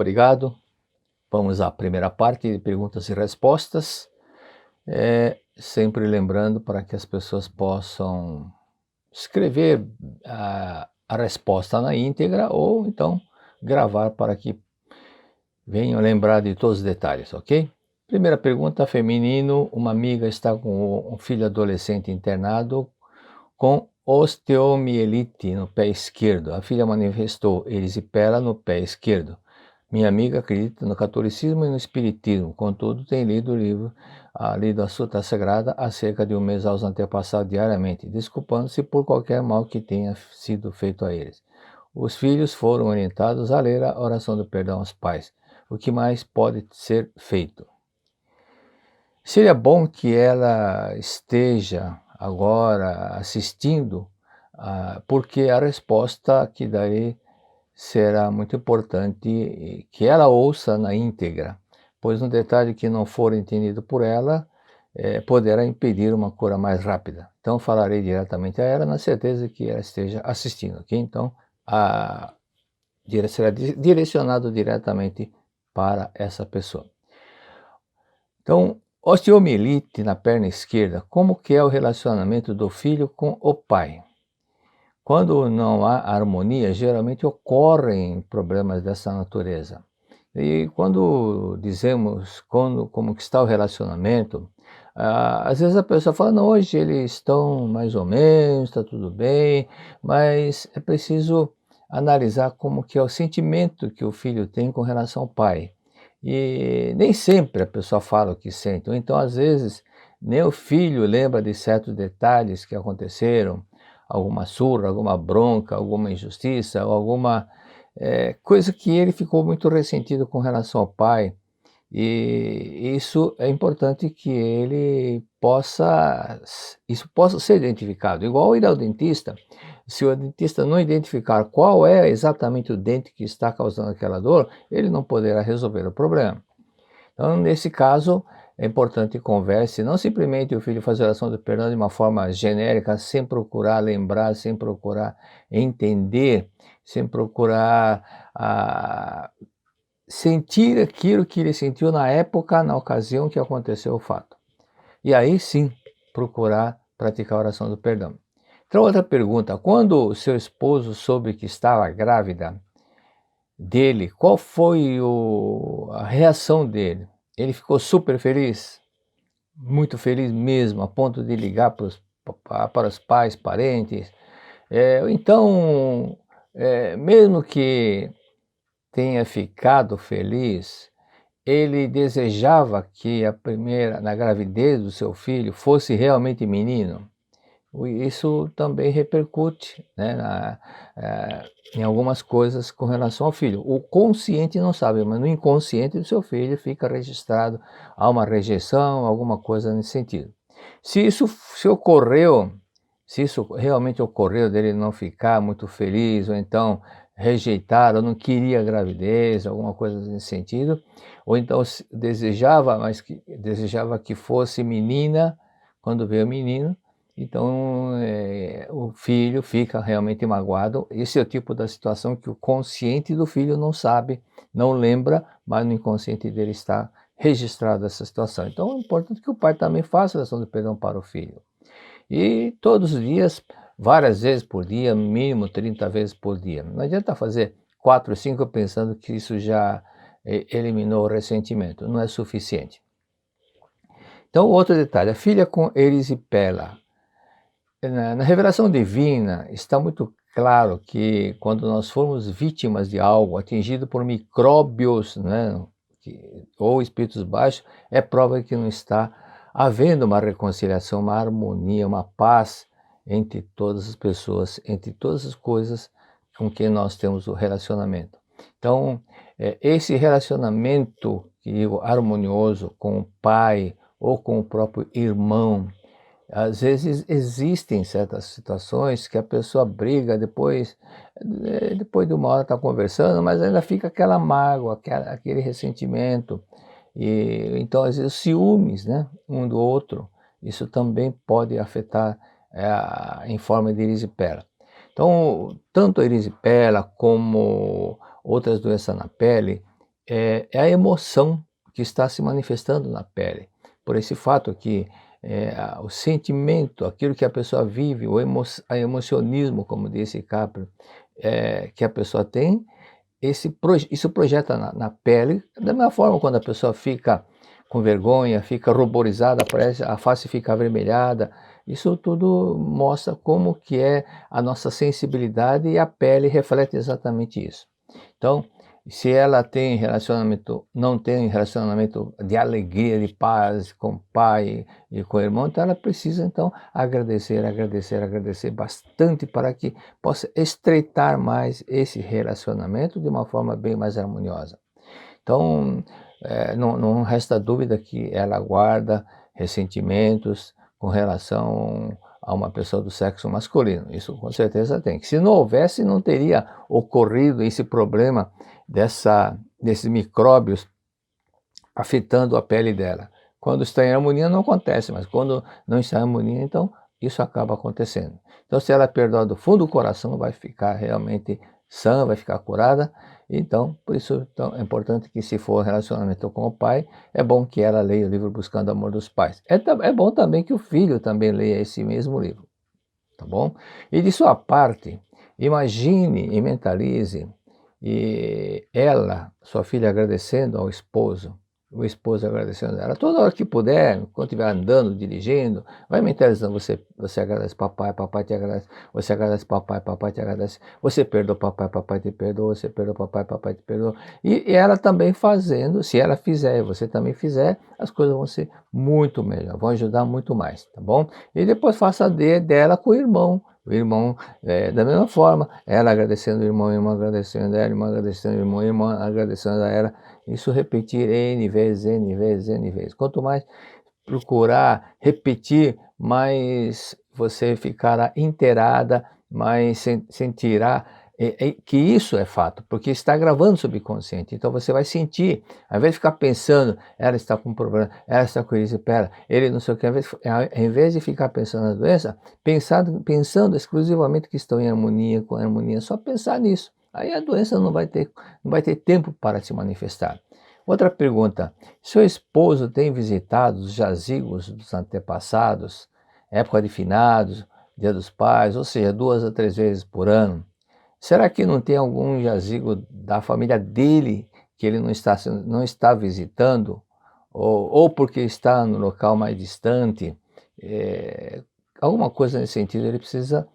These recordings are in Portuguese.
obrigado. Vamos à primeira parte de perguntas e respostas. Sempre lembrando para que as pessoas possam escrever a resposta na íntegra ou então gravar para que venham lembrar de todos os detalhes, ok? Primeira pergunta, feminino. Uma amiga está com um filho adolescente internado com osteomielite no pé esquerdo. A filha manifestou erisipela no pé esquerdo. Minha amiga acredita no catolicismo e no espiritismo, contudo tem lido a Sutra Sagrada há cerca de um mês aos antepassados diariamente, desculpando-se por qualquer mal que tenha sido feito a eles. Os filhos foram orientados a ler a oração do perdão aos pais. O que mais pode ser feito? Seria bom que ela esteja agora assistindo, porque a resposta que darei será muito importante que ela ouça na íntegra, pois um detalhe que não for entendido por ela poderá impedir uma cura mais rápida. Então falarei diretamente a ela na certeza que ela esteja assistindo, ok? Então será direcionado diretamente para essa pessoa. Então, osteomielite na perna esquerda, como que é o relacionamento do filho com o pai? Quando não há harmonia, geralmente ocorrem problemas dessa natureza. E quando dizemos como que está o relacionamento, às vezes a pessoa fala, não, hoje eles estão mais ou menos, está tudo bem, mas é preciso analisar como que é o sentimento que o filho tem com relação ao pai. E nem sempre a pessoa fala o que sente, ou então às vezes nem o filho lembra de certos detalhes que aconteceram, alguma surra, alguma bronca, alguma injustiça, ou alguma coisa que ele ficou muito ressentido com relação ao pai. E isso é importante que isso possa ser identificado. Igual ir ao dentista, se o dentista não identificar qual é exatamente o dente que está causando aquela dor, ele não poderá resolver o problema. Então, nesse caso, é importante que converse, não simplesmente o filho fazer a oração do perdão de uma forma genérica, sem procurar lembrar, sem procurar entender, sem procurar sentir aquilo que ele sentiu na época, na ocasião que aconteceu o fato. E aí sim, procurar praticar a oração do perdão. Então, outra pergunta, quando o seu esposo soube que estava grávida dele, qual foi a reação dele? Ele ficou super feliz? Muito feliz mesmo, a ponto de ligar para os pais, parentes? Então, mesmo que tenha ficado feliz, ele desejava que na gravidez do seu filho fosse realmente menino. Isso também repercute, né, em algumas coisas com relação ao filho. O consciente não sabe, mas no inconsciente do seu filho fica registrado, há uma rejeição, alguma coisa nesse sentido. Se isso realmente ocorreu dele não ficar muito feliz, ou então rejeitar, ou não queria gravidez, alguma coisa nesse sentido, ou então desejava que fosse menina, quando veio menino, então o filho fica realmente magoado. Esse é o tipo da situação que o consciente do filho não sabe, não lembra, mas no inconsciente dele está registrada essa situação. Então é importante que o pai também faça a oração de perdão para o filho. E todos os dias, várias vezes por dia, mínimo 30 vezes por dia. Não adianta fazer 4 ou 5 pensando que isso já eliminou o ressentimento, não é suficiente. Então, outro detalhe, a filha com erisipela. Na revelação divina está muito claro que quando nós formos vítimas de algo, atingido por micróbios, né, ou espíritos baixos, é prova que não está havendo uma reconciliação, uma harmonia, uma paz entre todas as pessoas, entre todas as coisas com que nós temos o relacionamento. Então, esse relacionamento, que digo, harmonioso com o pai ou com o próprio irmão, às vezes existem certas situações que a pessoa briga, depois de uma hora está conversando, mas ainda fica aquela mágoa, aquele ressentimento. E então, às vezes, ciúmes, né, um do outro, isso também pode afetar em forma de erisipela. Então, tanto a erisipela como outras doenças na pele, é a emoção que está se manifestando na pele. Por esse fato que o sentimento, aquilo que a pessoa vive, a emocionismo, como disse Caprio, que a pessoa tem, isso projeta na pele, da mesma forma quando a pessoa fica com vergonha, fica ruborizada, parece, a face fica avermelhada, isso tudo mostra como que é a nossa sensibilidade e a pele reflete exatamente isso. Então, se ela tem relacionamento, não tem relacionamento de alegria, de paz com o pai e com o irmão, então ela precisa então agradecer bastante para que possa estreitar mais esse relacionamento de uma forma bem mais harmoniosa. Então, não resta dúvida que ela guarda ressentimentos com relação a uma pessoa do sexo masculino. Isso com certeza tem. Se não houvesse, não teria ocorrido esse problema desses micróbios afetando a pele dela. Quando está em harmonia não acontece, mas quando não está em harmonia, então isso acaba acontecendo. Então, se ela perdoar do fundo do coração, vai ficar realmente sã, vai ficar curada. Então, por isso então, é importante que, se for relacionamento com o pai, é bom que ela leia o livro Buscando o Amor dos Pais. É bom também que o filho também leia esse mesmo livro, tá bom? E de sua parte, imagine e mentalize sua filha, agradecendo ao esposo, o esposo agradecendo a ela, toda hora que puder, quando estiver andando, dirigindo, vai mentalizando, você agradece papai, papai te agradece, você agradece papai, papai te agradece, você perdoa papai, papai te perdoa, você perdoa papai, papai te perdoa, e ela também fazendo, se ela fizer e você também fizer, as coisas vão ser muito melhor, vão ajudar muito mais, tá bom? E depois faça dela com o irmão, da mesma forma, ela agradecendo o irmão agradecendo ela, irmão agradecendo o irmão agradecendo a ela, isso repetir N vezes, N vezes, N vezes. Quanto mais procurar repetir, mais você ficará inteirada, mais sentirá que isso é fato, porque está gravando no subconsciente. Então você vai sentir, ao invés de ficar pensando, ela está com um problema, ela está com isso, pera, ele não sei o que, ao invés de ficar pensando na doença, pensando exclusivamente que estão em harmonia, com harmonia, só pensar nisso. Aí a doença não vai ter tempo para se manifestar. Outra pergunta: seu esposo tem visitado os jazigos dos antepassados, época de finados, Dia dos Pais, ou seja, 2 a 3 vezes por ano? Será que não tem algum jazigo da família dele que ele não está visitando? Ou porque está no local mais distante? Alguma coisa nesse sentido, ele precisa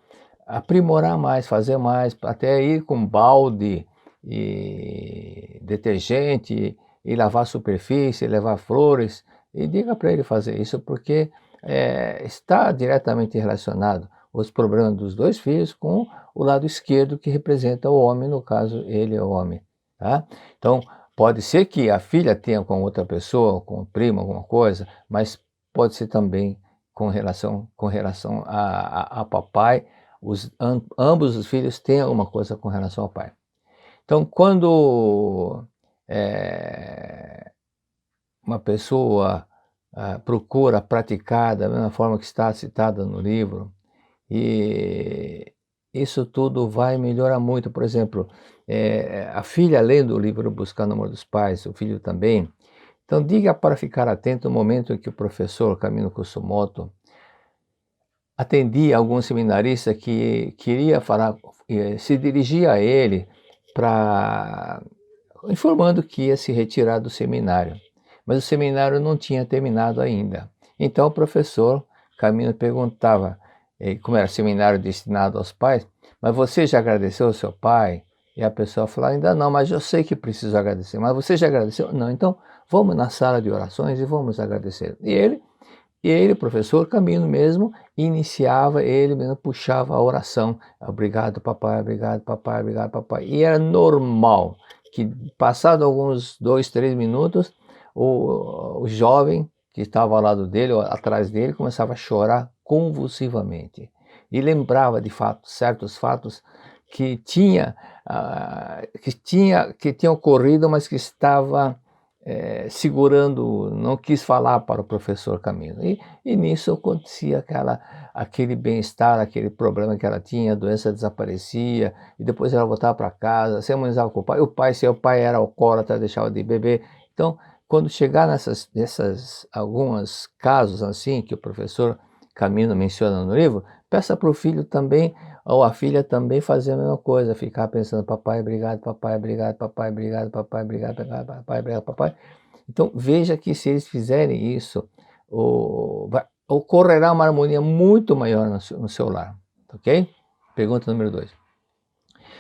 aprimorar mais, fazer mais, até ir com balde e detergente e lavar a superfície, levar flores, e diga para ele fazer isso, porque está diretamente relacionado os problemas dos dois filhos com o lado esquerdo, que representa o homem, no caso ele é o homem, tá? Então, pode ser que a filha tenha com outra pessoa, com o primo, alguma coisa, mas pode ser também com relação a papai, ambos os filhos têm alguma coisa com relação ao pai. Então, quando uma pessoa procura praticar da mesma forma que está citada no livro, e isso tudo vai melhorar muito. Por exemplo, a filha lendo o livro Buscando o Amor dos Pais, o filho também. Então, diga para ficar atento no momento em que o professor Camino Kusumoto atendia algum seminarista que queria falar, se dirigia a ele informando que ia se retirar do seminário, mas o seminário não tinha terminado ainda. Então o professor Camino perguntava, como era seminário destinado aos pais, mas você já agradeceu ao seu pai? E a pessoa falava, ainda não, mas eu sei que preciso agradecer. Mas você já agradeceu? Não, então vamos na sala de orações e vamos agradecer. E ele, professor Camino mesmo, iniciava, ele mesmo puxava a oração. Obrigado, papai, obrigado, papai, obrigado, papai. E era normal que, passado alguns 2, 3 minutos, o jovem que estava ao lado dele, ou atrás dele, começava a chorar convulsivamente. E lembrava de fato, certos fatos que tinham ocorrido, mas que estava segurando, não quis falar para o professor Camilo. E nisso acontecia aquele bem-estar, aquele problema que ela tinha, a doença desaparecia, e depois ela voltava para casa, se harmonizava com o pai, se o pai era alcoólatra, deixava de beber. Então, quando chegar nessas alguns casos assim, que o professor Camilo menciona no livro, peça para o filho também, ou a filha também fazer a mesma coisa, ficar pensando, papai, obrigado, papai, obrigado, papai, obrigado, papai, obrigado, papai, obrigado, papai. Então, veja que se eles fizerem isso, ocorrerá uma harmonia muito maior no seu lar, ok? Pergunta número 2.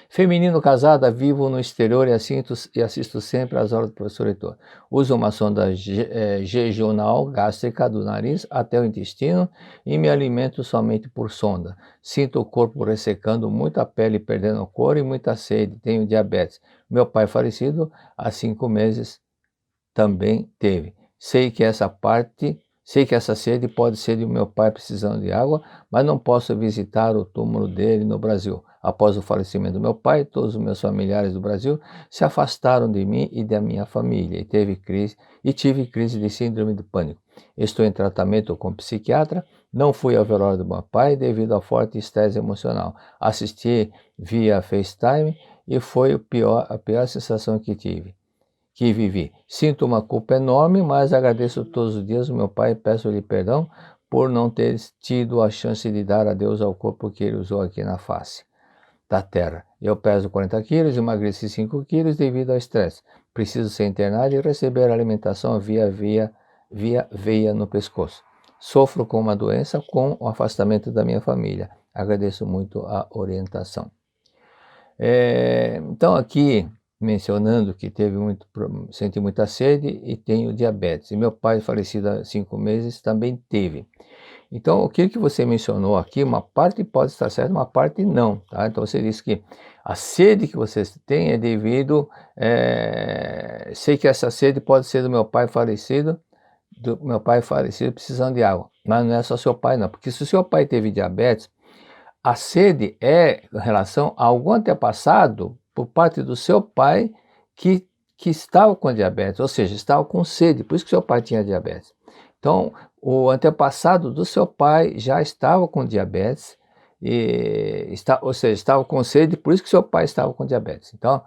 Feminino casada, vivo no exterior e assisto sempre às aulas do professor Heitor. Uso uma sonda jejunal gástrica do nariz até o intestino e me alimento somente por sonda. Sinto o corpo ressecando, muita pele perdendo cor e muita sede. Tenho diabetes. Meu pai falecido há 5 meses também teve. Sei que essa sede pode ser de meu pai precisando de água, mas não posso visitar o túmulo dele no Brasil. Após o falecimento do meu pai, todos os meus familiares do Brasil se afastaram de mim e da minha família e tive crise de síndrome de pânico. Estou em tratamento com psiquiatra, não fui ao velório do meu pai devido a forte estresse emocional. Assisti via FaceTime e foi a pior sensação que vivi. Sinto uma culpa enorme, mas agradeço todos os dias ao meu pai e peço-lhe perdão por não ter tido a chance de dar adeus ao corpo que ele usou aqui na face da terra. Eu peso 40 quilos, emagreci 5 quilos devido ao estresse. Preciso ser internado e receber alimentação via veia no pescoço. Sofro com uma doença com o afastamento da minha família. Agradeço muito a orientação. Então aqui mencionando que senti muita sede e tenho diabetes. E meu pai, falecido há 5 meses, também teve. Então, o que você mencionou aqui, uma parte pode estar certa, uma parte não. Tá? Então, você disse que a sede que você tem é devido... sei que essa sede pode ser do meu pai falecido precisando de água. Mas não é só seu pai, não. Porque se o seu pai teve diabetes, a sede é em relação a algum antepassado por parte do seu pai que estava com diabetes, ou seja, estava com sede, por isso que seu pai tinha diabetes. Então, o antepassado do seu pai já estava com diabetes, ou seja, estava com sede, por isso que seu pai estava com diabetes. Então,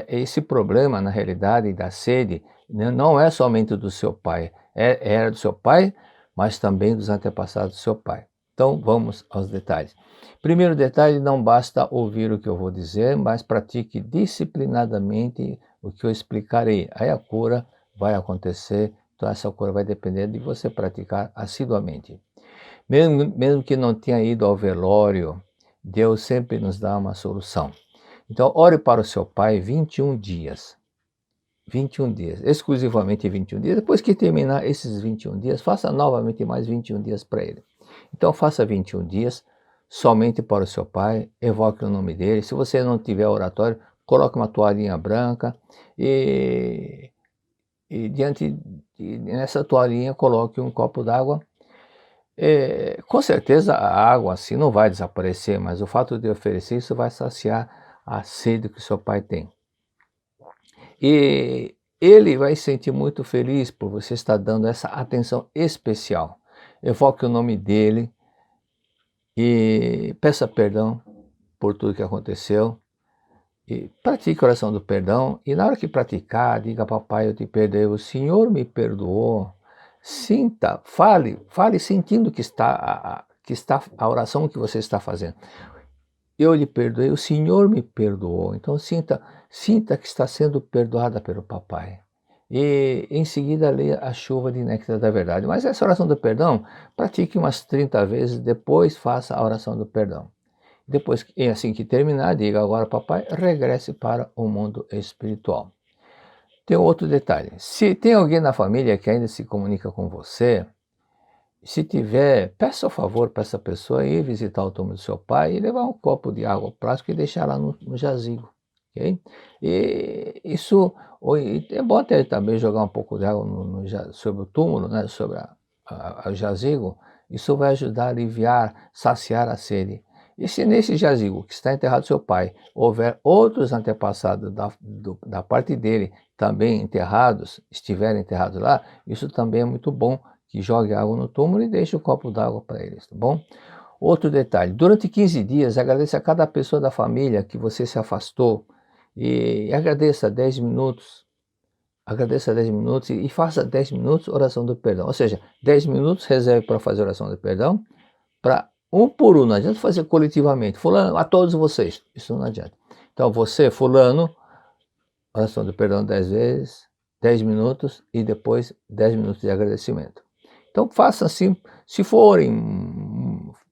esse problema, na realidade, da sede, não é somente do seu pai, era do seu pai, mas também dos antepassados do seu pai. Então, vamos aos detalhes. Primeiro detalhe, não basta ouvir o que eu vou dizer, mas pratique disciplinadamente o que eu explicarei. Aí a cura vai acontecer, então essa cura vai depender de você praticar assiduamente. Mesmo que não tenha ido ao velório, Deus sempre nos dá uma solução. Então, ore para o seu pai 21 dias. 21 dias, exclusivamente 21 dias. Depois que terminar esses 21 dias, faça novamente mais 21 dias para ele. Então, faça 21 dias somente para o seu pai, evoque o nome dele. Se você não tiver oratório, coloque uma toalhinha branca e nessa toalhinha coloque um copo d'água. Com certeza a água assim não vai desaparecer, mas o fato de oferecer isso vai saciar a sede que o seu pai tem. E ele vai se sentir muito feliz por você estar dando essa atenção especial. Evoque o nome dele e peça perdão por tudo que aconteceu. E pratique a oração do perdão. E na hora que praticar, diga: papai, eu te perdoei, o Senhor me perdoou. Sinta, fale sentindo que está a oração que você está fazendo. Eu lhe perdoei, o Senhor me perdoou. Então sinta que está sendo perdoada pelo papai. E em seguida leia a chuva de néctar da verdade. Mas essa oração do perdão, pratique umas 30 vezes, depois faça a oração do perdão. Depois, assim que terminar, diga: agora papai, regresse para o mundo espiritual. Tem outro detalhe, se tem alguém na família que ainda se comunica com você, se tiver, peça o favor para essa pessoa ir visitar o túmulo do seu pai e levar um copo de água plástico e deixar lá no jazigo. Okay? E isso, é bom até também jogar um pouco de água sobre o túmulo, né, sobre o jazigo. Isso vai ajudar a aliviar, saciar a sede. E se nesse jazigo que está enterrado seu pai, houver outros antepassados da parte dele também enterrados, estiverem enterrados lá, isso também é muito bom, que jogue água no túmulo e deixe o copo d'água para eles, tá bom? Outro detalhe, durante 15 dias, agradeça a cada pessoa da família que você se afastou e agradeça 10 minutos, agradeça 10 minutos e faça 10 minutos oração do perdão, ou seja, 10 minutos reserve para fazer oração do perdão, para um por um, não adianta fazer coletivamente, fulano, a todos vocês, isso não adianta. Então você, fulano, oração do perdão 10 vezes, 10 minutos e depois 10 minutos de agradecimento. Então faça assim, se forem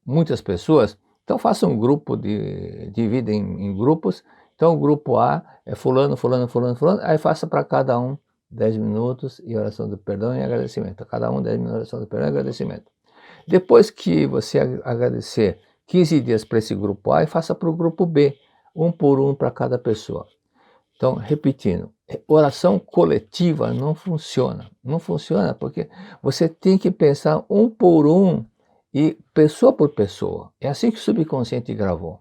muitas pessoas, então faça um grupo, divida em grupos, então o grupo A é fulano, fulano, fulano, fulano, aí faça para cada um 10 minutos e oração do perdão e agradecimento, cada um 10 minutos de oração do perdão e agradecimento. Depois que você agradecer 15 dias para esse grupo A, e faça para o grupo B, um por um para cada pessoa. Então, repetindo, oração coletiva não funciona. Não funciona porque você tem que pensar um por um e pessoa por pessoa. É assim que o subconsciente gravou.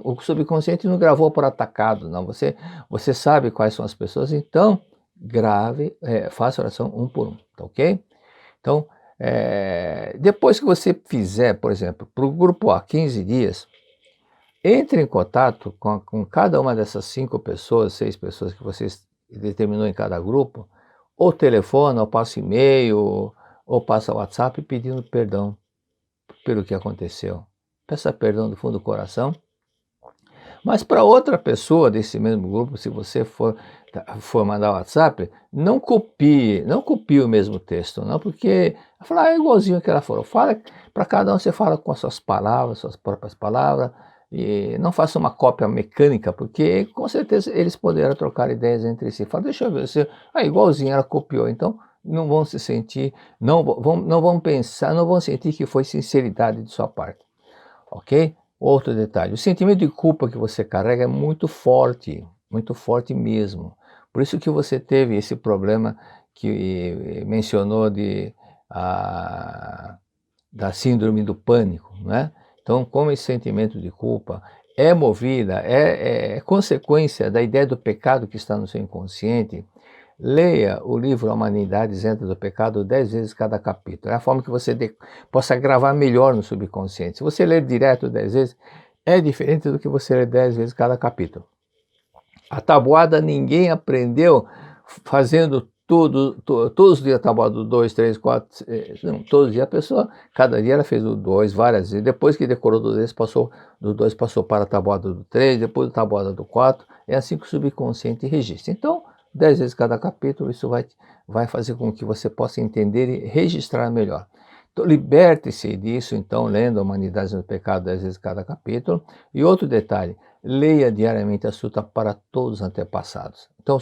O subconsciente não gravou por atacado, não. Você sabe quais são as pessoas, então grave, faça oração um por um, tá ok? Então, depois que você fizer, por exemplo, para o grupo A 15 dias, entre em contato com cada uma dessas 5 pessoas, 6 pessoas que você determinou em cada grupo, ou telefona, ou passa e-mail, ou passa WhatsApp pedindo perdão pelo que aconteceu. Peça perdão do fundo do coração. Mas para outra pessoa desse mesmo grupo, se você for mandar WhatsApp, não copie o mesmo texto, não, porque é igualzinho que ela falou. Fala para cada um, você fala com as suas palavras, suas próprias palavras, e não faça uma cópia mecânica, porque com certeza eles poderão trocar ideias entre si. Fala, deixa eu ver, igualzinho ela copiou, então não vão se sentir, não vão pensar, não vão sentir que foi sinceridade de sua parte, ok? Outro detalhe, o sentimento de culpa que você carrega é muito forte mesmo. Por isso que você teve esse problema que mencionou da síndrome do pânico, né? Então, como esse sentimento de culpa é movida, é consequência da ideia do pecado que está no seu inconsciente, leia o livro A Humanidade Isenta do Pecado 10 vezes cada capítulo. É a forma que você possa gravar melhor no subconsciente. Se você ler direto 10 vezes, é diferente do que você ler 10 vezes cada capítulo. A tabuada ninguém aprendeu fazendo todos os dias a tabuada do 2, 3, 4, não, todos os dias a pessoa, cada dia ela fez o 2 várias vezes, depois que decorou do 2 passou para a tabuada do 3, depois da tabuada do 4, é assim que o subconsciente registra. Então, 10 vezes cada capítulo, isso vai fazer com que você possa entender e registrar melhor. Então, liberte-se disso, então, lendo a Humanidade do Pecado 10 vezes cada capítulo. E outro detalhe, leia diariamente a Suta para todos os antepassados. Então,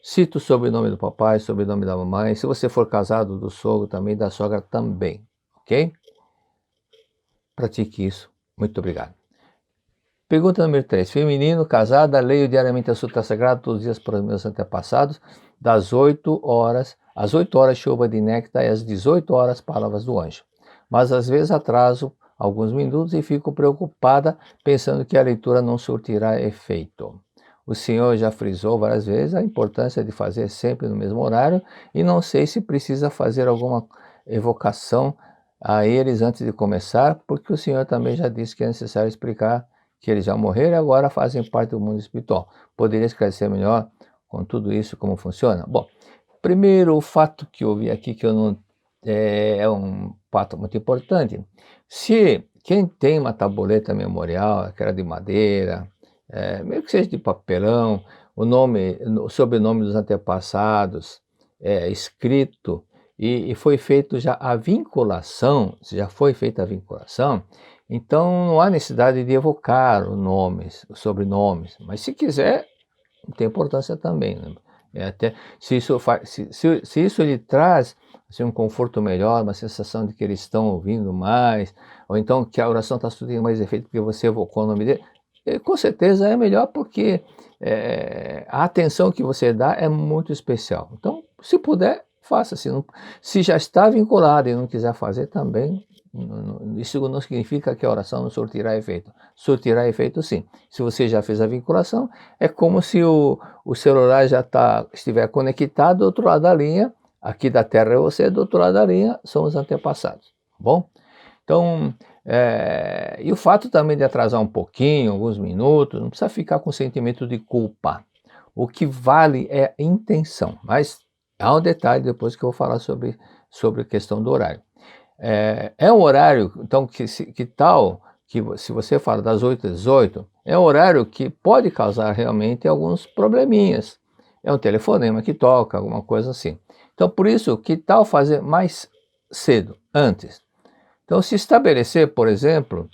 cita o sobrenome do papai, o sobrenome da mamãe, se você for casado, do sogro também, da sogra também, ok? Pratique isso. Muito obrigado. Pergunta número 3. Feminino, casada, leio diariamente a Sutra Sagrada todos os dias para os meus antepassados, das 8 horas, às 8 horas chuva de néctar e às 18 horas palavras do anjo. Mas às vezes atraso alguns minutos e fico preocupada pensando que a leitura não surtirá efeito. O senhor já frisou várias vezes a importância de fazer sempre no mesmo horário e não sei se precisa fazer alguma evocação a eles antes de começar, porque o senhor também já disse que é necessário explicar que eles já morreram e agora fazem parte do mundo espiritual. Poderia esclarecer melhor com tudo isso como funciona? Bom, primeiro o fato que eu vi aqui que eu não é um fato muito importante. Se quem tem uma tabuleta memorial, aquela de madeira, mesmo que seja de papelão, o sobrenome dos antepassados escrito e foi feito já a vinculação, se já foi feita a vinculação, então não há necessidade de evocar os sobrenomes, mas se quiser, não tem importância também, né? Até se isso lhe traz assim, um conforto melhor, uma sensação de que eles estão ouvindo mais, ou então que a oração está surtindo mais efeito porque você evocou o nome dele, com certeza é melhor porque a atenção que você dá é muito especial. Então, se puder, faça. Se já está vinculado e não quiser fazer também, Isso não significa que a oração não surtirá efeito. Surtirá efeito sim. Se você já fez a vinculação, é como se o celular já estiver conectado do outro lado da linha, aqui da Terra é você, do outro lado da linha são os antepassados, tá bom? Então, e o fato também de atrasar um pouquinho, alguns minutos, não precisa ficar com sentimento de culpa. O que vale é a intenção, mas há um detalhe depois que eu vou falar sobre a questão do horário. É um horário, então, que tal, que se você fala das 8 às 18, é um horário que pode causar realmente alguns probleminhas. É um telefonema que toca, alguma coisa assim. Então, por isso, que tal fazer mais cedo, antes? Então, se estabelecer, por exemplo,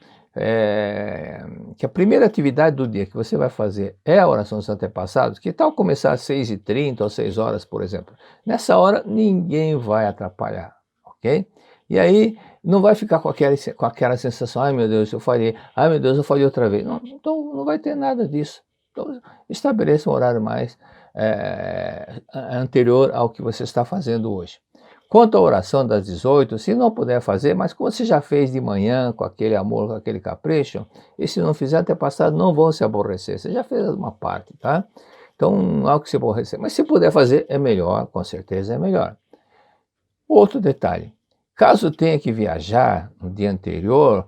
que a primeira atividade do dia que você vai fazer é a oração dos antepassados, que tal começar às 6h30 ou 6 horas, por exemplo? Nessa hora, ninguém vai atrapalhar, ok? E aí, não vai ficar com aquela sensação, ai meu Deus, eu falhei, ai meu Deus, eu falhei outra vez. Não, então, não vai ter nada disso. Então, estabeleça um horário mais anterior ao que você está fazendo hoje. Quanto à oração das 18, se não puder fazer, mas como você já fez de manhã, com aquele amor, com aquele capricho, e se não fizer antepassado, não vão se aborrecer. Você já fez uma parte, tá? Então, não há o que se aborrecer. Mas se puder fazer, é melhor, com certeza é melhor. Outro detalhe, caso tenha que viajar no dia anterior,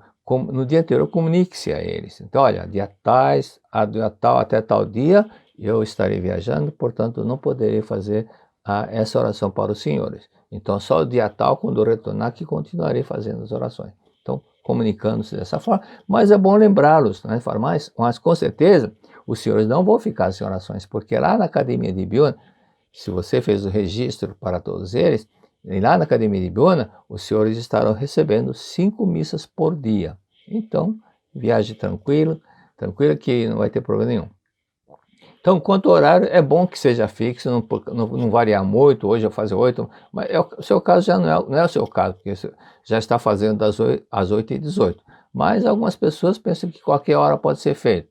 comunique-se a eles. Então, olha, dia tal até tal dia, eu estarei viajando, portanto, não poderei fazer essa oração para os senhores. Então, só o dia tal, quando eu retornar, que continuarei fazendo as orações. Então, comunicando-se dessa forma, mas é bom lembrá-los, né? Mas com certeza, os senhores não vão ficar sem orações, porque lá na Academia de Ibiúna, se você fez o registro para todos eles, e lá na Academia de Ibiúna, os senhores estarão recebendo 5 missas por dia. Então, viaje tranquilo que não vai ter problema nenhum. Então, quanto ao horário, é bom que seja fixo, não variar muito, hoje eu faço 8, mas o seu caso já não é o seu caso, porque você já está fazendo das 8 às 8h18. Mas algumas pessoas pensam que qualquer hora pode ser feito.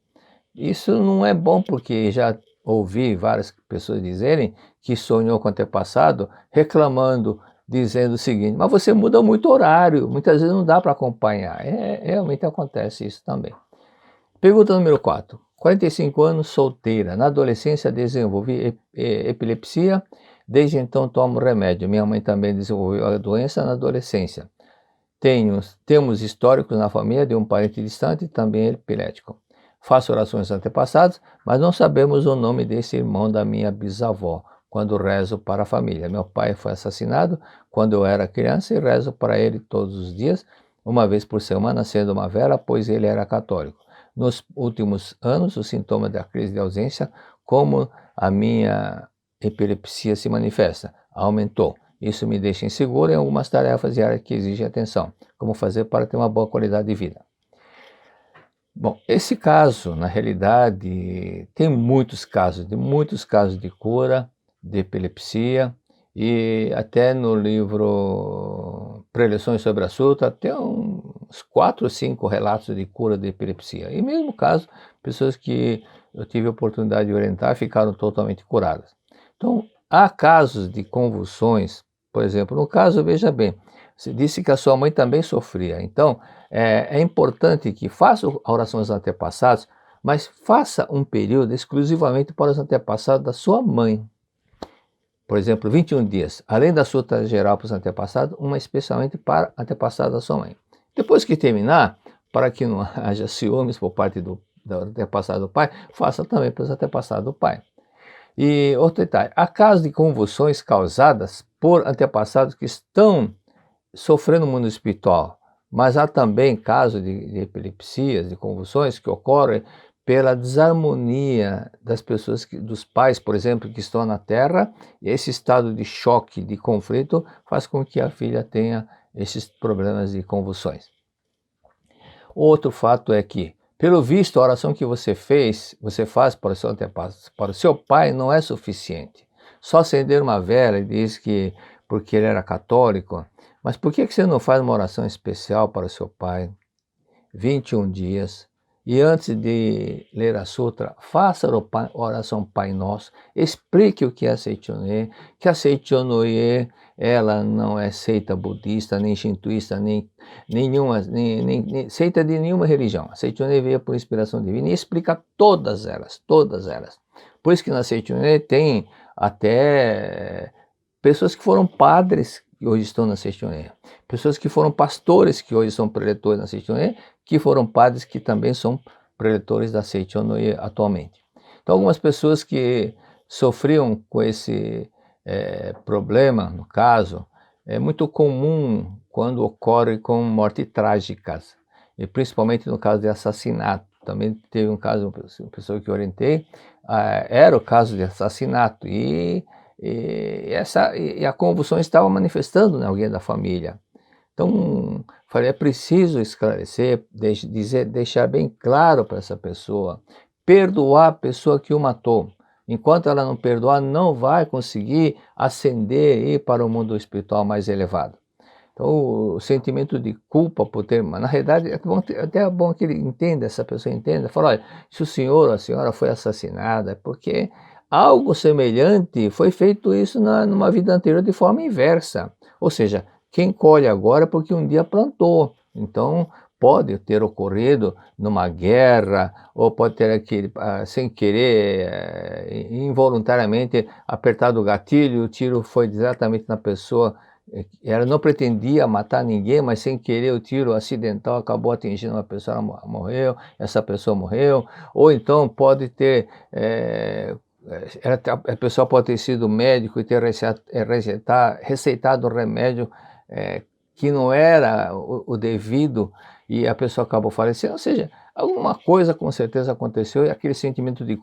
Isso não é bom, porque já ouvi várias pessoas dizerem que sonhou com o antepassado, reclamando, dizendo o seguinte, mas você muda muito o horário, muitas vezes não dá para acompanhar. Realmente acontece isso também. Pergunta número 4. 45 anos, solteira. Na adolescência desenvolvi epilepsia, desde então tomo remédio. Minha mãe também desenvolveu a doença na adolescência. Temos históricos na família de um parente distante, também epilético. Faço orações antepassadas, mas não sabemos o nome desse irmão da minha bisavó, quando rezo para a família. Meu pai foi assassinado quando eu era criança e rezo para ele todos os dias, uma vez por semana, acendo uma vela, pois ele era católico. Nos últimos anos, os sintomas da crise de ausência, como a minha epilepsia se manifesta, aumentou. Isso me deixa inseguro em algumas tarefas diárias que exigem atenção. Como fazer para ter uma boa qualidade de vida? Bom, esse caso, na realidade, tem muitos casos de cura de epilepsia, e até no livro Preleções sobre Assunto, até uns 4 ou 5 relatos de cura de epilepsia. E mesmo caso, pessoas que eu tive a oportunidade de orientar ficaram totalmente curadas. Então, há casos de convulsões, por exemplo, no caso, veja bem, você disse que a sua mãe também sofria, então é importante que faça a oração aos antepassados, mas faça um período exclusivamente para os antepassados da sua mãe. Por exemplo, 21 dias, além da sua geral para os antepassados, uma especialmente para antepassados da sua mãe. Depois que terminar, para que não haja ciúmes por parte do antepassado do pai, faça também para os antepassados do pai. E outro detalhe, há casos de convulsões causadas por antepassados que estão sofrendo no mundo espiritual, mas há também casos de epilepsias, de convulsões que ocorrem pela desarmonia das pessoas, dos pais, por exemplo, que estão na Terra, e esse estado de choque, de conflito, faz com que a filha tenha esses problemas de convulsões. Outro fato é que, pelo visto, a oração que você faz para o seu pai não é suficiente. Só acender uma vela e diz que porque ele era católico, mas por que você não faz uma oração especial para o seu pai? 21 dias. e antes de ler a sutra, faça a oração Pai Nosso, explique o que é Seichonoye, que a Seichonoye, ela não é seita budista, nem shintoísta, nem seita de nenhuma religião. A Seichonoye veio por inspiração divina e explica todas elas, todas elas. Por isso que na Seichonoye tem até pessoas que foram padres que hoje estão na Seichonoye, pessoas que foram pastores que hoje são preletores na Seichonoye, que foram padres que também são preletores da Seichonoye atualmente. Então, algumas pessoas que sofriam com esse problema, no caso, é muito comum quando ocorre com mortes trágicas, e principalmente no caso de assassinato. Também teve um caso, uma pessoa que eu orientei, era o caso de assassinato, e a convulsão estava manifestando em alguém da família. Então, falei, é preciso esclarecer, deixar bem claro para essa pessoa, perdoar a pessoa que o matou. Enquanto ela não perdoar, não vai conseguir ascender e ir para o mundo espiritual mais elevado. Então, o sentimento de culpa por ter, mas na realidade, até é bom que ele entenda, essa pessoa entenda, fala, olha, se o senhor ou a senhora foi assassinada, é porque algo semelhante foi feito isso numa vida anterior de forma inversa. Ou seja, quem colhe agora é porque um dia plantou. Então, pode ter ocorrido numa guerra, ou pode ter sem querer, involuntariamente, apertado o gatilho, o tiro foi exatamente na pessoa. Ela não pretendia matar ninguém, mas sem querer o tiro acidental acabou atingindo uma pessoa, ela morreu, essa pessoa morreu. Ou então pode ter... a pessoa pode ter sido médico e ter receitado um remédio que não era o devido, e a pessoa acabou falecendo. Ou seja, alguma coisa com certeza aconteceu, e aquele sentimento de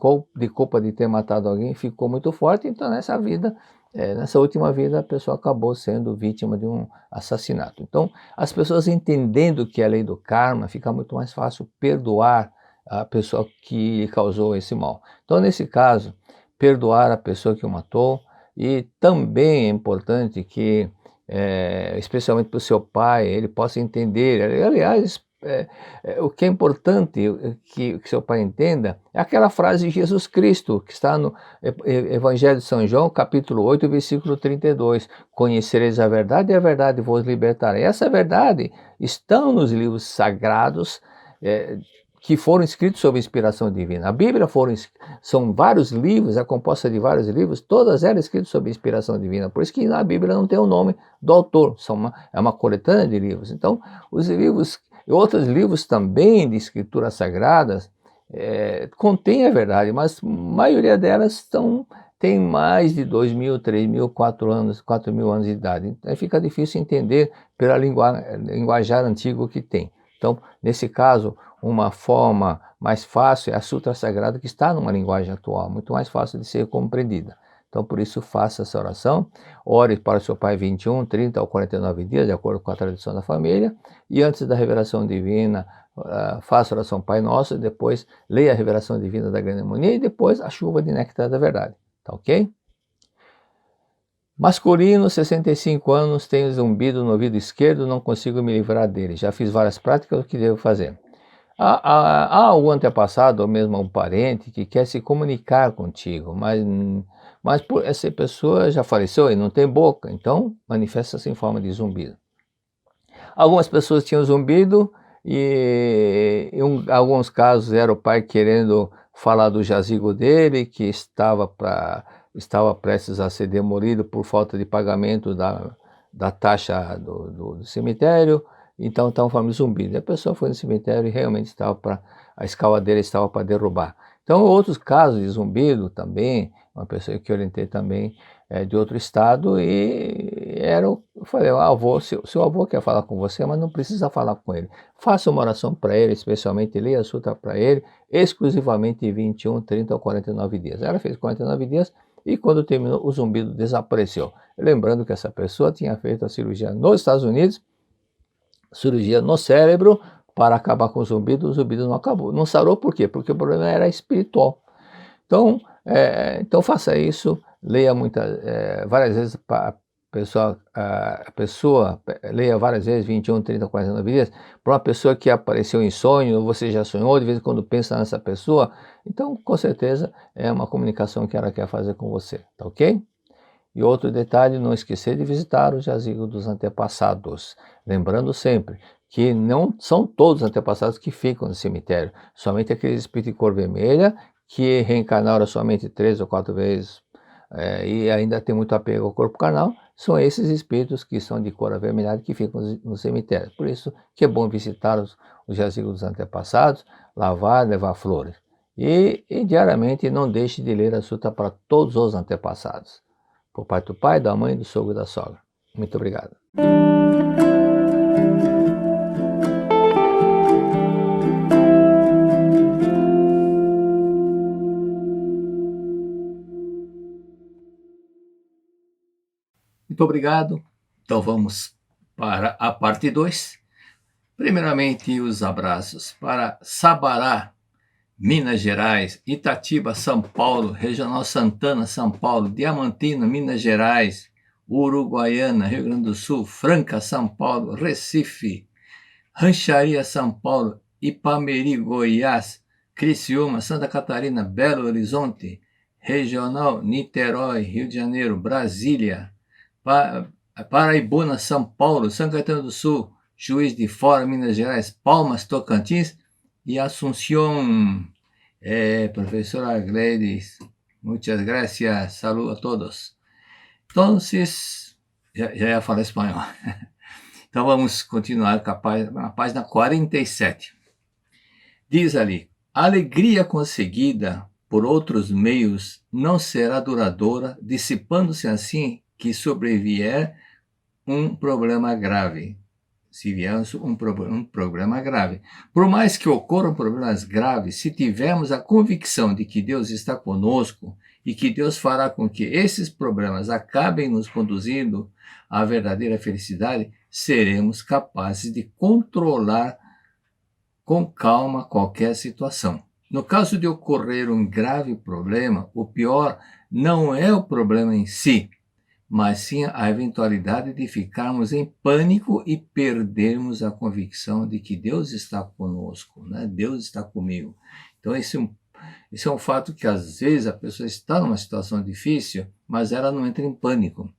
culpa de ter matado alguém ficou muito forte. Então nessa vida, nessa última vida, a pessoa acabou sendo vítima de um assassinato. Então, as pessoas entendendo que é a lei do karma, fica muito mais fácil perdoar a pessoa que causou esse mal. Então, nesse caso, perdoar a pessoa que o matou. E também é importante que, especialmente para o seu pai, ele possa entender. Aliás, o que é importante que seu pai entenda é aquela frase de Jesus Cristo, que está no Evangelho de São João, capítulo 8, versículo 32. Conhecereis a verdade e a verdade vos libertará. Essa verdade está nos livros sagrados, que foram escritos sob inspiração divina. A Bíblia são vários livros, é composta de vários livros, todas elas escritas sob inspiração divina. Por isso que na Bíblia não tem o nome do autor, é uma coletânea de livros. Então, os livros e outros livros também de escrituras sagradas contêm a verdade, mas a maioria delas tem mais de 2.000, 3.000, 4.000 anos de idade. Então fica difícil entender pela linguajar antigo que tem. Então, nesse caso, uma forma mais fácil é a Sutra Sagrada, que está numa linguagem atual, muito mais fácil de ser compreendida. Então, por isso, faça essa oração, ore para o seu pai 21, 30 ou 49 dias, de acordo com a tradição da família, e antes da revelação divina, faça a oração Pai Nosso, e depois leia a revelação divina da Grande Harmonia, e depois a chuva de néctar da verdade. Tá ok? Masculino, 65 anos, tenho zumbido no ouvido esquerdo, não consigo me livrar dele. Já fiz várias práticas, o que devo fazer? Há algum antepassado, ou mesmo um parente, que quer se comunicar contigo, mas essa pessoa já faleceu e não tem boca, então manifesta-se em forma de zumbido. Algumas pessoas tinham zumbido, e em alguns casos era o pai querendo falar do jazigo dele, que estava prestes a ser demolido por falta de pagamento da taxa do cemitério. Então estavam falando de zumbido. A pessoa foi no cemitério e realmente a escavadeira estava para derrubar. Então, outros casos de zumbido também, uma pessoa que eu orientei também de outro estado, e eu falei, seu avô quer falar com você, mas não precisa falar com ele. Faça uma oração para ele, especialmente leia a sutra para ele, exclusivamente em 21, 30 ou 49 dias. Ela fez 49 dias e quando terminou, o zumbido desapareceu. Lembrando que essa pessoa tinha feito a cirurgia nos Estados Unidos, cirurgia no cérebro, para acabar com o zumbido não acabou. Não sarou por quê? Porque o problema era espiritual. Então faça isso, leia várias vezes a pessoa leia várias vezes, 21, 30, 49 dias, para uma pessoa que apareceu em sonho, ou você já sonhou, de vez em quando pensa nessa pessoa, então com certeza é uma comunicação que ela quer fazer com você, tá ok? E outro detalhe, não esquecer de visitar o jazigo dos antepassados, lembrando sempre que não são todos os antepassados que ficam no cemitério, somente aqueles espíritos de cor vermelha que reencarnaram somente 3 ou 4 vezes e ainda tem muito apego ao corpo carnal, são esses espíritos que são de cor avermelhada que ficam no cemitério. Por isso que é bom visitar os jazigos dos antepassados, lavar, levar flores. E diariamente não deixe de ler a suta para todos os antepassados. Por parte do pai, da mãe, do sogro e da sogra. Muito obrigado. Muito obrigado. Então vamos para a parte 2. Primeiramente, os abraços para Sabará, Minas Gerais, Itatiba, São Paulo, Regional Santana, São Paulo, Diamantina, Minas Gerais, Uruguaiana, Rio Grande do Sul, Franca, São Paulo, Recife, Rancharia, São Paulo, Ipameri, Goiás, Criciúma, Santa Catarina, Belo Horizonte, Regional Niterói, Rio de Janeiro, Brasília, Paraibuna, São Paulo, São Caetano do Sul, Juiz de Fora, Minas Gerais, Palmas, Tocantins e Assunção. Professora Gladys, muchas gracias, saludo a todos. Então, já ia falar espanhol. Então vamos continuar com a página 47. Diz ali, a alegria conseguida por outros meios não será duradoura, dissipando-se assim que sobrevier um problema grave. Se vier um problema grave. Por mais que ocorram problemas graves, se tivermos a convicção de que Deus está conosco e que Deus fará com que esses problemas acabem nos conduzindo à verdadeira felicidade, seremos capazes de controlar com calma qualquer situação. No caso de ocorrer um grave problema, o pior não é o problema em si, mas sim a eventualidade de ficarmos em pânico e perdermos a convicção de que Deus está conosco, né? Deus está comigo. Então esse é um fato que às vezes a pessoa está numa situação difícil, mas ela não entra em pânico.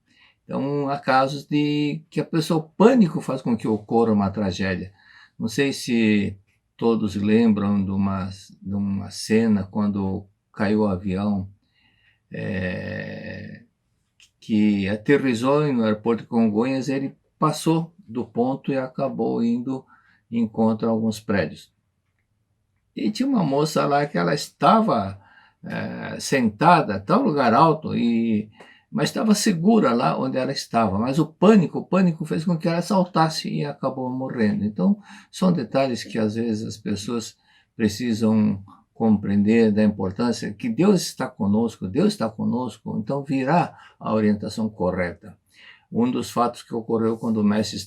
Então há casos de que o pânico faz com que ocorra uma tragédia. Não sei se todos lembram de uma cena quando caiu o avião que aterrissou no aeroporto de Congonhas. Ele passou do ponto e acabou indo contra alguns prédios. E tinha uma moça lá que ela estava sentada, estava num lugar alto, mas estava segura lá onde ela estava. Mas o pânico fez com que ela saltasse e acabou morrendo. Então, são detalhes que às vezes as pessoas precisam compreender da importância que Deus está conosco, então virá a orientação correta. Um dos fatos que ocorreu quando o mestre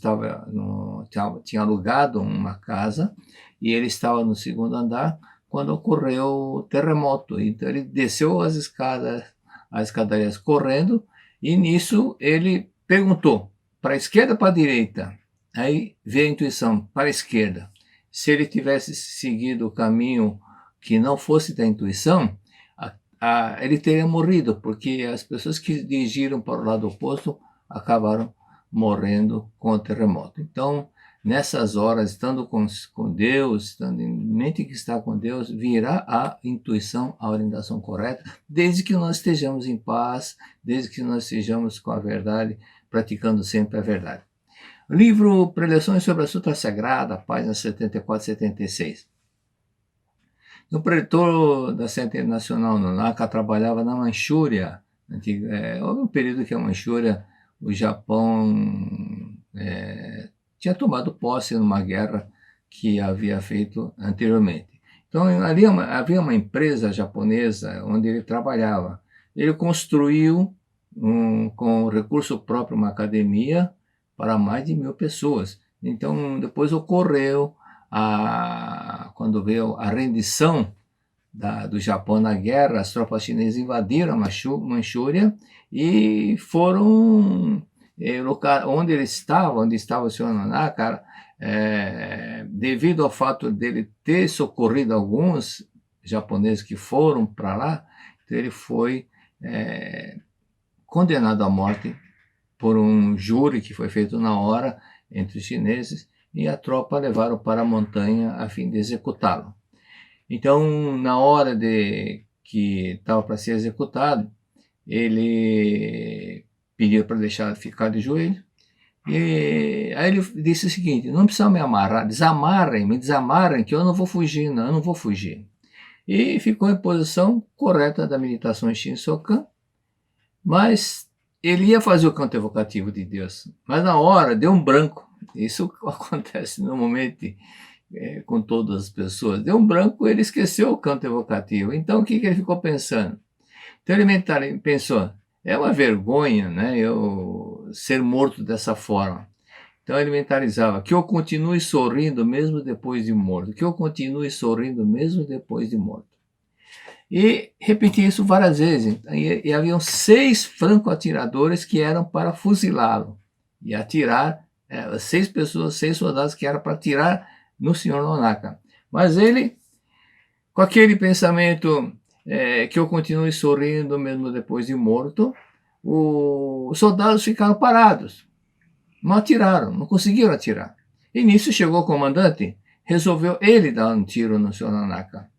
tinha alugado uma casa e ele estava no segundo andar quando ocorreu o terremoto. Então ele desceu as escadarias correndo e nisso ele perguntou para a esquerda ou para a direita. Aí veio a intuição, para a esquerda. Se ele tivesse seguido o caminho que não fosse da intuição, ele teria morrido, porque as pessoas que dirigiram para o lado oposto acabaram morrendo com o terremoto. Então, nessas horas, estando com Deus, estando em mente que está com Deus, virá a intuição, a orientação correta, desde que nós estejamos em paz, desde que nós estejamos com a verdade, praticando sempre a verdade. Livro Preleções sobre a Sutra Sagrada, páginas 74 e 76. O preletor da Centro Internacional no Naka trabalhava na Manchúria. Houve um período que a Manchúria, o Japão tinha tomado posse numa guerra que havia feito anteriormente. Então, ali havia uma empresa japonesa onde ele trabalhava. Ele construiu, com recurso próprio, uma academia para mais de 1.000 pessoas. Então, depois ocorreu, quando veio a rendição do Japão na guerra, as tropas chinesas invadiram a Manchúria e foram onde ele estava, onde estava o senhor Nonaka, devido ao fato dele ter socorrido alguns japoneses que foram para lá, então ele foi condenado à morte por um júri que foi feito na hora entre os chineses, e a tropa levaram para a montanha a fim de executá-lo. Então, na hora que estava para ser executado, ele pediu para deixar ficar de joelho, e aí ele disse o seguinte: não precisa me amarrar, me desamarrem, que eu não vou fugir, não, eu não vou fugir. E ficou em posição correta da meditação Shinsokan, mas ele ia fazer o canto evocativo de Deus, mas na hora deu um branco. Isso acontece normalmente com todas as pessoas. Deu um branco, ele esqueceu o canto evocativo. Então o que ele ficou pensando? Então ele pensou: é uma vergonha, né, eu ser morto dessa forma. Então ele mentalizava: que eu continue sorrindo mesmo depois de morto, que eu continue sorrindo mesmo depois de morto. E repetia isso várias vezes. E haviam 6 franco-atiradores que eram para fuzilá-lo e atirar, 6 pessoas, 6 soldados que eram para atirar no senhor Nonaka. Mas ele, com aquele pensamento que eu continue sorrindo mesmo depois de morto, os soldados ficaram parados, não atiraram, não conseguiram atirar. E nisso chegou o comandante, resolveu ele dar um tiro no senhor Nonaka.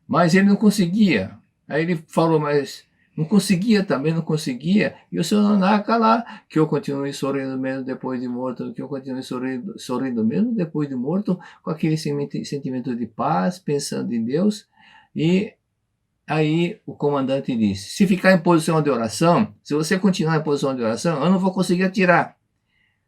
Mas ele não conseguia. Aí ele falou, mas não conseguia também, não conseguia. E o senhor Nonaka lá, que eu continue sorrindo mesmo depois de morto, que eu continue sorrindo mesmo depois de morto, com aquele sentimento de paz, pensando em Deus. E aí o comandante disse: se ficar em posição de oração, se você continuar em posição de oração, eu não vou conseguir atirar.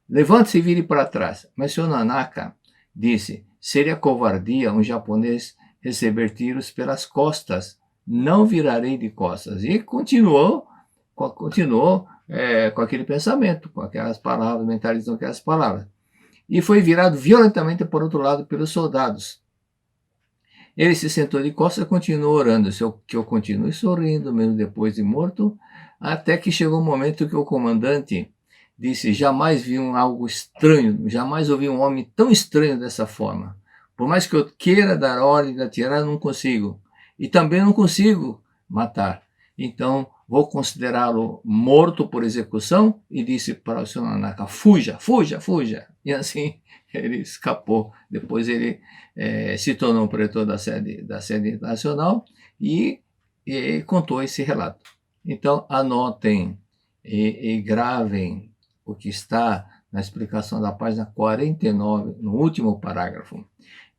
Levante-se e vire para trás. Mas o senhor Nonaka disse: seria covardia um japonês receber tiros pelas costas, não virarei de costas. E continuou com aquele pensamento, com aquelas palavras, mentalizando aquelas palavras. E foi virado violentamente por outro lado pelos soldados. Ele se sentou de costas e continuou orando, que eu continue sorrindo, mesmo depois de morto, até que chegou um momento que o comandante disse: jamais vi algo estranho, jamais ouvi um homem tão estranho dessa forma. Por mais que eu queira dar ordem de atirar, eu não consigo. E também não consigo matar. Então, vou considerá-lo morto por execução. E disse para o senhor Nonaka: fuja, fuja, fuja. E assim ele escapou. Depois ele se tornou pretor da sede nacional e contou esse relato. Então, anotem e gravem o que está na explicação da página 49, no último parágrafo.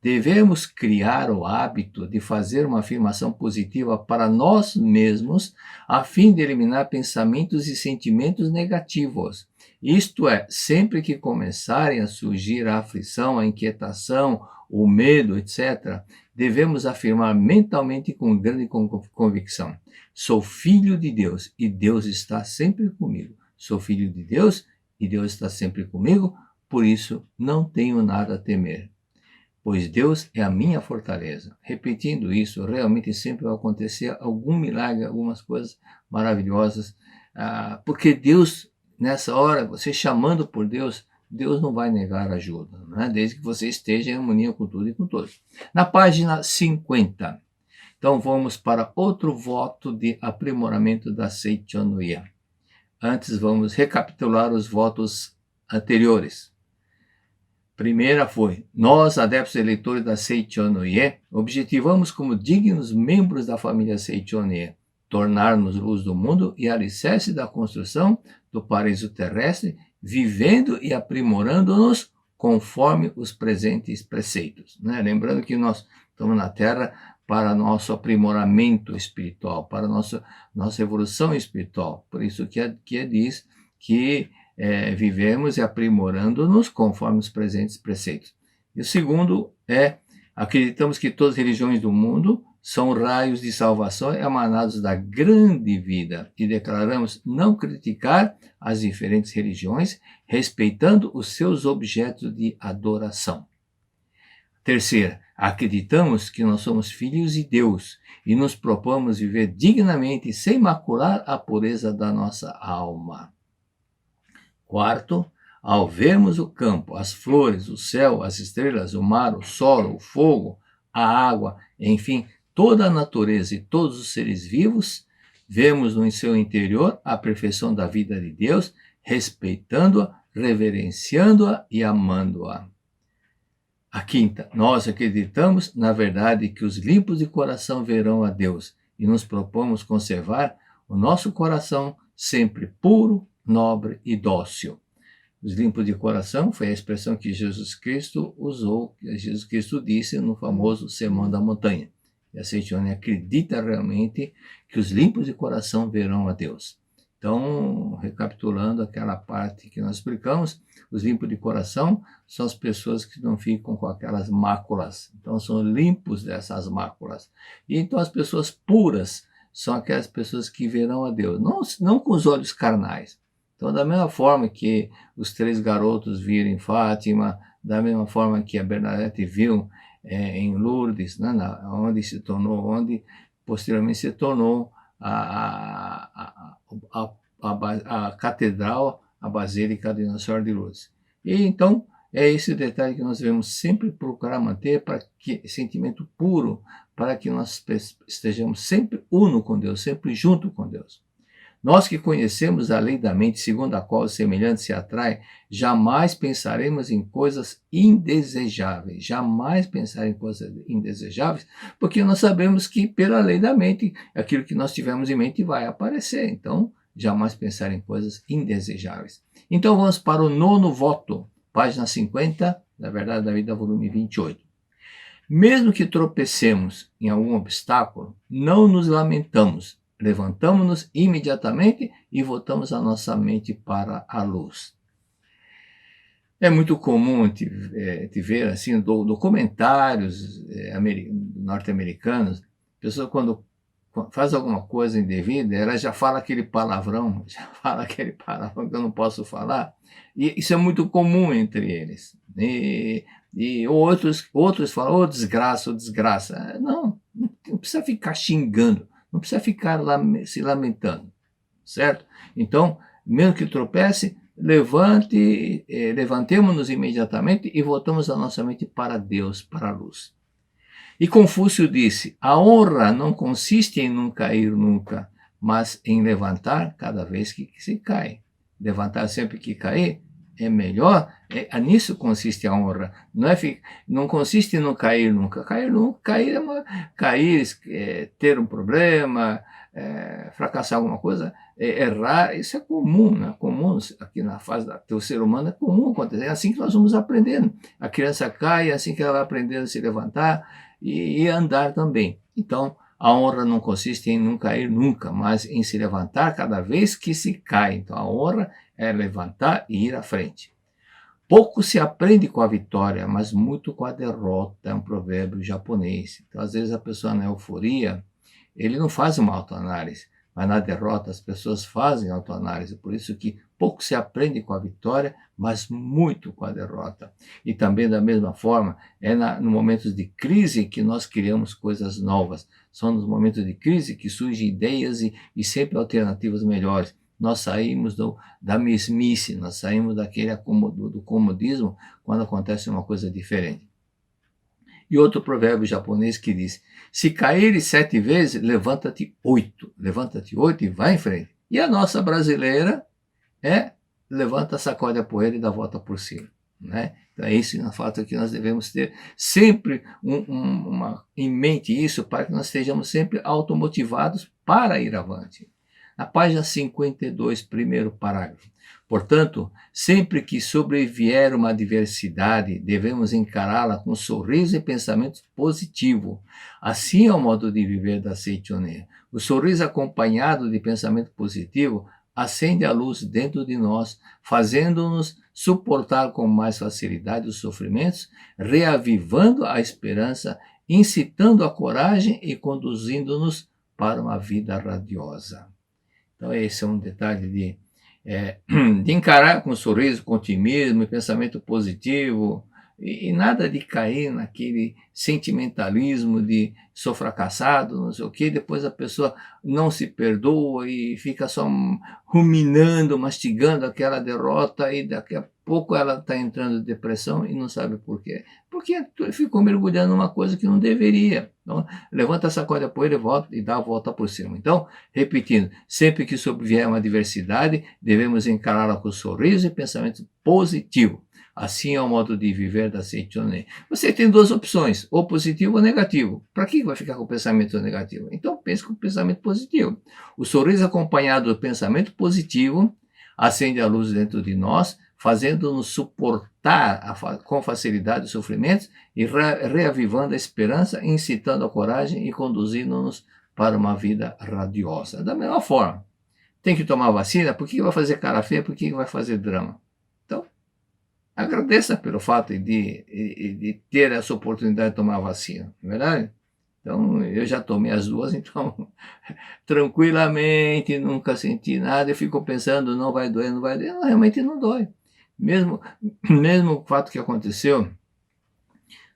Devemos criar o hábito de fazer uma afirmação positiva para nós mesmos, a fim de eliminar pensamentos e sentimentos negativos. Isto é, sempre que começarem a surgir a aflição, a inquietação, o medo, etc., devemos afirmar mentalmente com grande convicção: sou filho de Deus e Deus está sempre comigo. Sou filho de Deus e Deus está sempre comigo, por isso não tenho nada a temer, pois Deus é a minha fortaleza. Repetindo isso, realmente sempre vai acontecer algum milagre, algumas coisas maravilhosas, porque Deus, nessa hora, você chamando por Deus, Deus não vai negar ajuda, né? Desde que você esteja em harmonia com tudo e com todos. Na página 50, então vamos para outro voto de aprimoramento da Seichonoye. Antes vamos recapitular os votos anteriores. Primeira foi: nós, adeptos eleitores da Seichonoye, objetivamos como dignos membros da família Seichonoye tornar-nos luz do mundo e alicerce da construção do paraíso terrestre, vivendo e aprimorando-nos conforme os presentes preceitos. Né? Lembrando que nós estamos na Terra para nosso aprimoramento espiritual, para nossa evolução espiritual. Por isso que diz que vivemos e aprimorando-nos conforme os presentes preceitos. E o segundo é: acreditamos que todas as religiões do mundo são raios de salvação emanados da grande vida, e declaramos não criticar as diferentes religiões, respeitando os seus objetos de adoração. Terceira, acreditamos que nós somos filhos de Deus e nos propomos viver dignamente sem macular a pureza da nossa alma. Quarto, ao vermos o campo, as flores, o céu, as estrelas, o mar, o solo, o fogo, a água, enfim, toda a natureza e todos os seres vivos, vemos no seu interior a perfeição da vida de Deus, respeitando-a, reverenciando-a e amando-a. A quinta, nós acreditamos, na verdade, que os limpos de coração verão a Deus e nos propomos conservar o nosso coração sempre puro, nobre e dócil. Os limpos de coração foi a expressão que Jesus Cristo usou, que Jesus Cristo disse no famoso Sermão da Montanha. E a Seitione acredita realmente que os limpos de coração verão a Deus. Então, recapitulando aquela parte que nós explicamos, os limpos de coração são as pessoas que não ficam com aquelas máculas. Então, são limpos dessas máculas. E então, as pessoas puras são aquelas pessoas que verão a Deus, não com os olhos carnais. Então, da mesma forma que os 3 garotos viram em Fátima, da mesma forma que a Bernadette viu em Lourdes, né, onde posteriormente se tornou a catedral, a Basílica de Nossa Senhora de Lourdes. E então, é esse o detalhe que nós devemos sempre procurar manter, para que sentimento puro, para que nós estejamos sempre uno com Deus, sempre junto com Deus. Nós que conhecemos a lei da mente, segundo a qual o semelhante se atrai, jamais pensaremos em coisas indesejáveis. Jamais pensar em coisas indesejáveis, porque nós sabemos que, pela lei da mente, aquilo que nós tivemos em mente vai aparecer. Então, jamais pensar em coisas indesejáveis. Então, vamos para o 9º voto, página 50, da Verdade da Vida, volume 28. Mesmo que tropecemos em algum obstáculo, não nos lamentamos. Levantamos-nos imediatamente e voltamos a nossa mente para a luz. É muito comum te ver assim, documentários norte-americanos, pessoas quando faz alguma coisa indevida, ela já fala aquele palavrão que eu não posso falar, e isso é muito comum entre eles. E outros falam, ô desgraça, ô desgraça. Não precisa ficar xingando. Não precisa ficar se lamentando, certo? Então, mesmo que tropece, levantemos-nos imediatamente e voltamos a nossa mente para Deus, para a luz. E Confúcio disse, a honra não consiste em não cair nunca, mas em levantar cada vez que se cai. Levantar sempre que cair é melhor, nisso consiste a honra. Não consiste em não cair nunca. Cair ter um problema, fracassar alguma coisa, errar, isso é comum, né? Comum aqui na fase do ser humano, é comum acontecer. É assim que nós vamos aprendendo. A criança cai, é assim que ela vai aprendendo a se levantar e andar também. Então, a honra não consiste em não cair nunca, mas em se levantar cada vez que se cai. Então, a honra é levantar e ir à frente. Pouco se aprende com a vitória, mas muito com a derrota, é um provérbio japonês. Então, às vezes, a pessoa na euforia, ele não faz uma autoanálise, mas na derrota as pessoas fazem autoanálise. Por isso que pouco se aprende com a vitória, mas muito com a derrota. E também, da mesma forma, no momentos de crise que nós criamos coisas novas. São nos momentos de crise que surgem ideias e sempre alternativas melhores. Nós saímos da mesmice, nós saímos do comodismo quando acontece uma coisa diferente. E outro provérbio japonês que diz, se caíres 7 vezes, levanta-te 8. Levanta-te 8 e vai em frente. E a nossa brasileira levanta, sacode a poeira e dá a volta por cima. Né? Então é isso na fato que nós devemos ter sempre em mente isso, para que nós estejamos sempre automotivados para ir avante. Na página 52, primeiro parágrafo. Portanto, sempre que sobrevier uma adversidade, devemos encará-la com sorriso e pensamento positivo. Assim é o modo de viver da Seitione. O sorriso acompanhado de pensamento positivo acende a luz dentro de nós, fazendo-nos suportar com mais facilidade os sofrimentos, reavivando a esperança, incitando a coragem e conduzindo-nos para uma vida radiosa. Então, esse é um detalhe de encarar com sorriso, com otimismo e pensamento positivo, e nada de cair naquele sentimentalismo de sou fracassado, não sei o quê, depois a pessoa não se perdoa e fica só ruminando, mastigando aquela derrota e daqui a pouco ela está entrando em depressão e não sabe por quê. Porque ficou mergulhando numa coisa que não deveria. Então, levanta, sacode a poeira e volta e dá a volta por cima. Então, repetindo, sempre que sobrevier uma adversidade, devemos encará-la com sorriso e pensamento positivo. Assim é o modo de viver da Seichonen. Você tem duas opções, ou positivo ou negativo. Para que vai ficar com o pensamento negativo? Então pense com o pensamento positivo. O sorriso acompanhado do pensamento positivo acende a luz dentro de nós, fazendo-nos suportar com facilidade os sofrimentos e reavivando a esperança, incitando a coragem e conduzindo-nos para uma vida radiosa. Da mesma forma, tem que tomar vacina, por que vai fazer cara feia, por que vai fazer drama? Então, agradeça pelo fato de ter essa oportunidade de tomar a vacina, não é verdade? Então, eu já tomei as duas, então, tranquilamente, nunca senti nada, eu fico pensando, não vai doer, não vai doer, não, realmente não dói. Mesmo o fato que aconteceu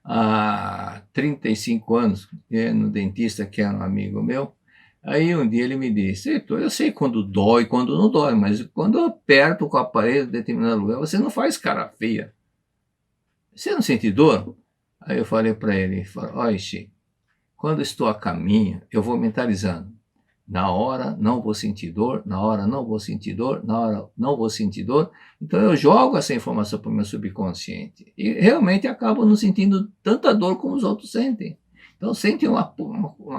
há 35 anos, no dentista, que era um amigo meu, aí um dia ele me disse, Heitor, eu sei quando dói, quando não dói, mas quando eu aperto com o aparelho de determinado lugar, você não faz cara feia. Você não sente dor? Aí eu falei para ele, olha, Chico, quando estou a caminho, eu vou mentalizando. Na hora não vou sentir dor, na hora não vou sentir dor, na hora não vou sentir dor. Então eu jogo essa informação para o meu subconsciente. E realmente acabo não sentindo tanta dor como os outros sentem. Então sente uma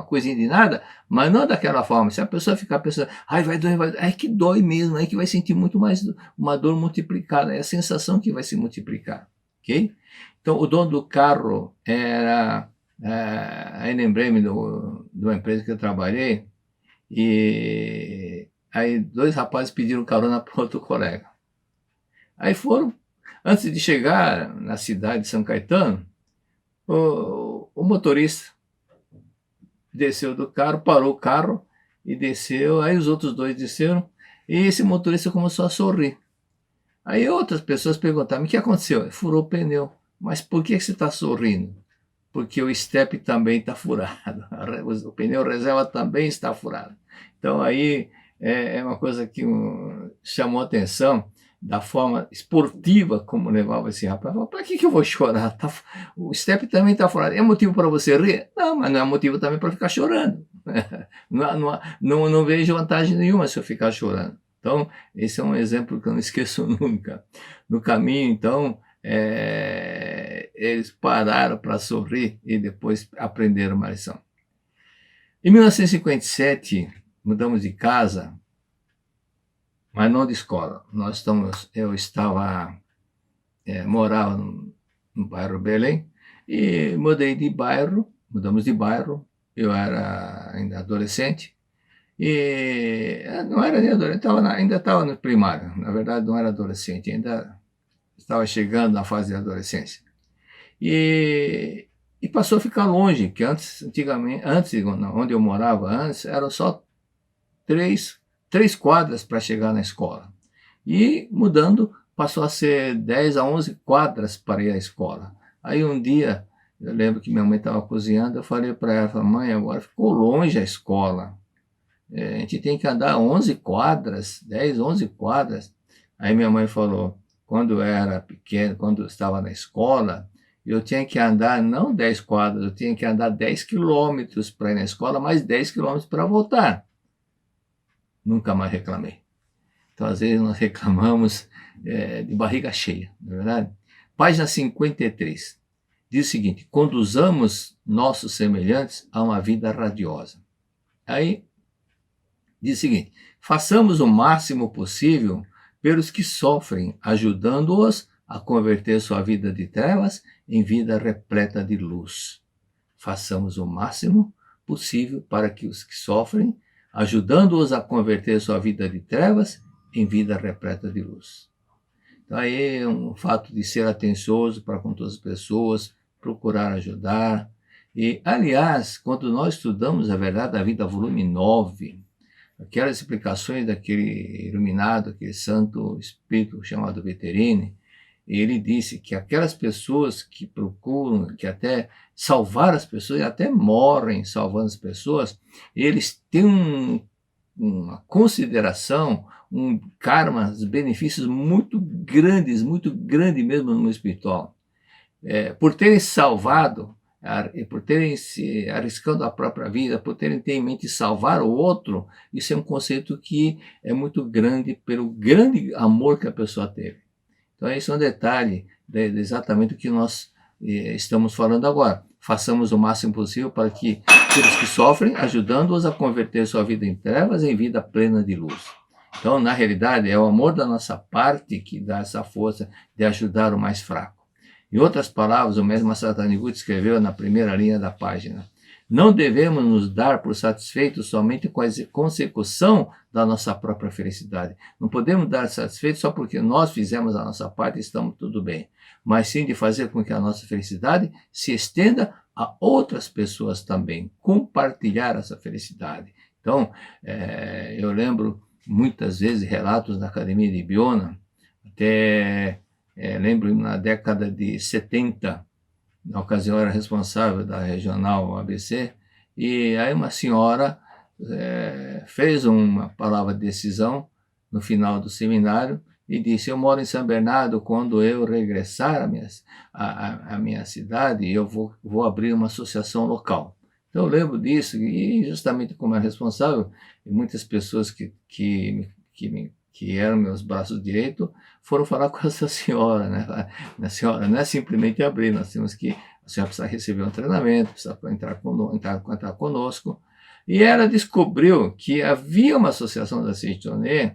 coisinha de nada, mas não daquela forma. Se a pessoa ficar pensando, ai, vai doer, é que dói mesmo, é que vai sentir muito mais uma dor multiplicada. É a sensação que vai se multiplicar. Ok? Então o dono do carro era... aí lembrei-me de uma empresa que eu trabalhei, e aí 2 rapazes pediram carona para outro colega. Aí foram, antes de chegar na cidade de São Caetano, o motorista desceu do carro, parou o carro e desceu, aí os outros 2 desceram, e esse motorista começou a sorrir. Aí outras pessoas perguntaram, o que aconteceu? Furou o pneu. Mas por que você está sorrindo? Porque o step também está furado, o pneu reserva também está furado. Então aí é uma coisa que chamou a atenção da forma esportiva como levava esse rapaz. Para que eu vou chorar? O step também está furado. É motivo para você rir? Não, mas não é motivo também para ficar chorando. Não vejo vantagem nenhuma se eu ficar chorando. Então, esse é um exemplo que eu não esqueço nunca. No caminho, então, eles pararam para sorrir e depois aprenderam uma lição. Em 1957, mudamos de casa, mas não de escola. Eu morava no bairro Belém e mudamos de bairro. Eu era ainda adolescente e não era nem adolescente, ainda estava no primário. Na verdade, não era adolescente, ainda estava chegando na fase de adolescência. E passou a ficar longe, que antigamente, onde eu morava antes, eram só 3 quadras para chegar na escola. E mudando, passou a ser 10 a 11 quadras para ir à escola. Aí um dia, eu lembro que minha mãe estava cozinhando, eu falei para ela, mãe, agora ficou longe a escola. A gente tem que andar 11 quadras, 10, 11 quadras. Aí minha mãe falou, quando eu era pequeno, quando eu estava na escola, eu tinha que andar não 10 quadras, eu tinha que andar 10 quilômetros para ir na escola, mais 10 quilômetros para voltar. Nunca mais reclamei. Então, às vezes, nós reclamamos de barriga cheia, não é verdade? Página 53. Diz o seguinte, conduzamos nossos semelhantes a uma vida radiosa. Aí, diz o seguinte, façamos o máximo possível pelos que sofrem, ajudando-os a converter sua vida de trevas em vida repleta de luz. Façamos o máximo possível para que os que sofrem, ajudando-os a converter sua vida de trevas em vida repleta de luz. Então aí é um fato de ser atencioso para com todas as pessoas, procurar ajudar. E, aliás, quando nós estudamos a Verdade da Vida, volume 9, aquelas explicações daquele iluminado, aquele santo espírito chamado Veterini, E ele disse que aquelas pessoas que procuram, que até salvar as pessoas, e até morrem salvando as pessoas, eles têm uma consideração, um karma, benefícios muito grande mesmo no mundo espiritual. Por terem salvado, e por terem se arriscando a própria vida, por terem em mente salvar o outro, isso é um conceito que é muito grande pelo grande amor que a pessoa teve. Então esse é um detalhe exatamente do que nós estamos falando agora. Façamos o máximo possível para que aqueles que sofrem, ajudando-os a converter sua vida em trevas em vida plena de luz. Então, na realidade, é o amor da nossa parte que dá essa força de ajudar o mais fraco. Em outras palavras, o mesmo Sataniguti escreveu na primeira linha da página: não devemos nos dar por satisfeitos somente com a consecução da nossa própria felicidade. Não podemos dar satisfeitos só porque nós fizemos a nossa parte e estamos tudo bem, mas sim de fazer com que a nossa felicidade se estenda a outras pessoas também, compartilhar essa felicidade. Então, eu lembro muitas vezes relatos da Academia de Biona, até lembro na década de 70, na ocasião eu era responsável da regional ABC, e aí uma senhora fez uma palavra de decisão no final do seminário e disse: eu moro em São Bernardo, quando eu regressar à minha cidade, eu vou abrir uma associação local. Então eu lembro disso, e justamente como era responsável, muitas pessoas que eram meus braços direitos foram falar com essa senhora, né? A senhora não é simplesmente abrir, nós temos que, a senhora precisa receber um treinamento, precisa entrar conosco. E ela descobriu que havia uma associação da Citonê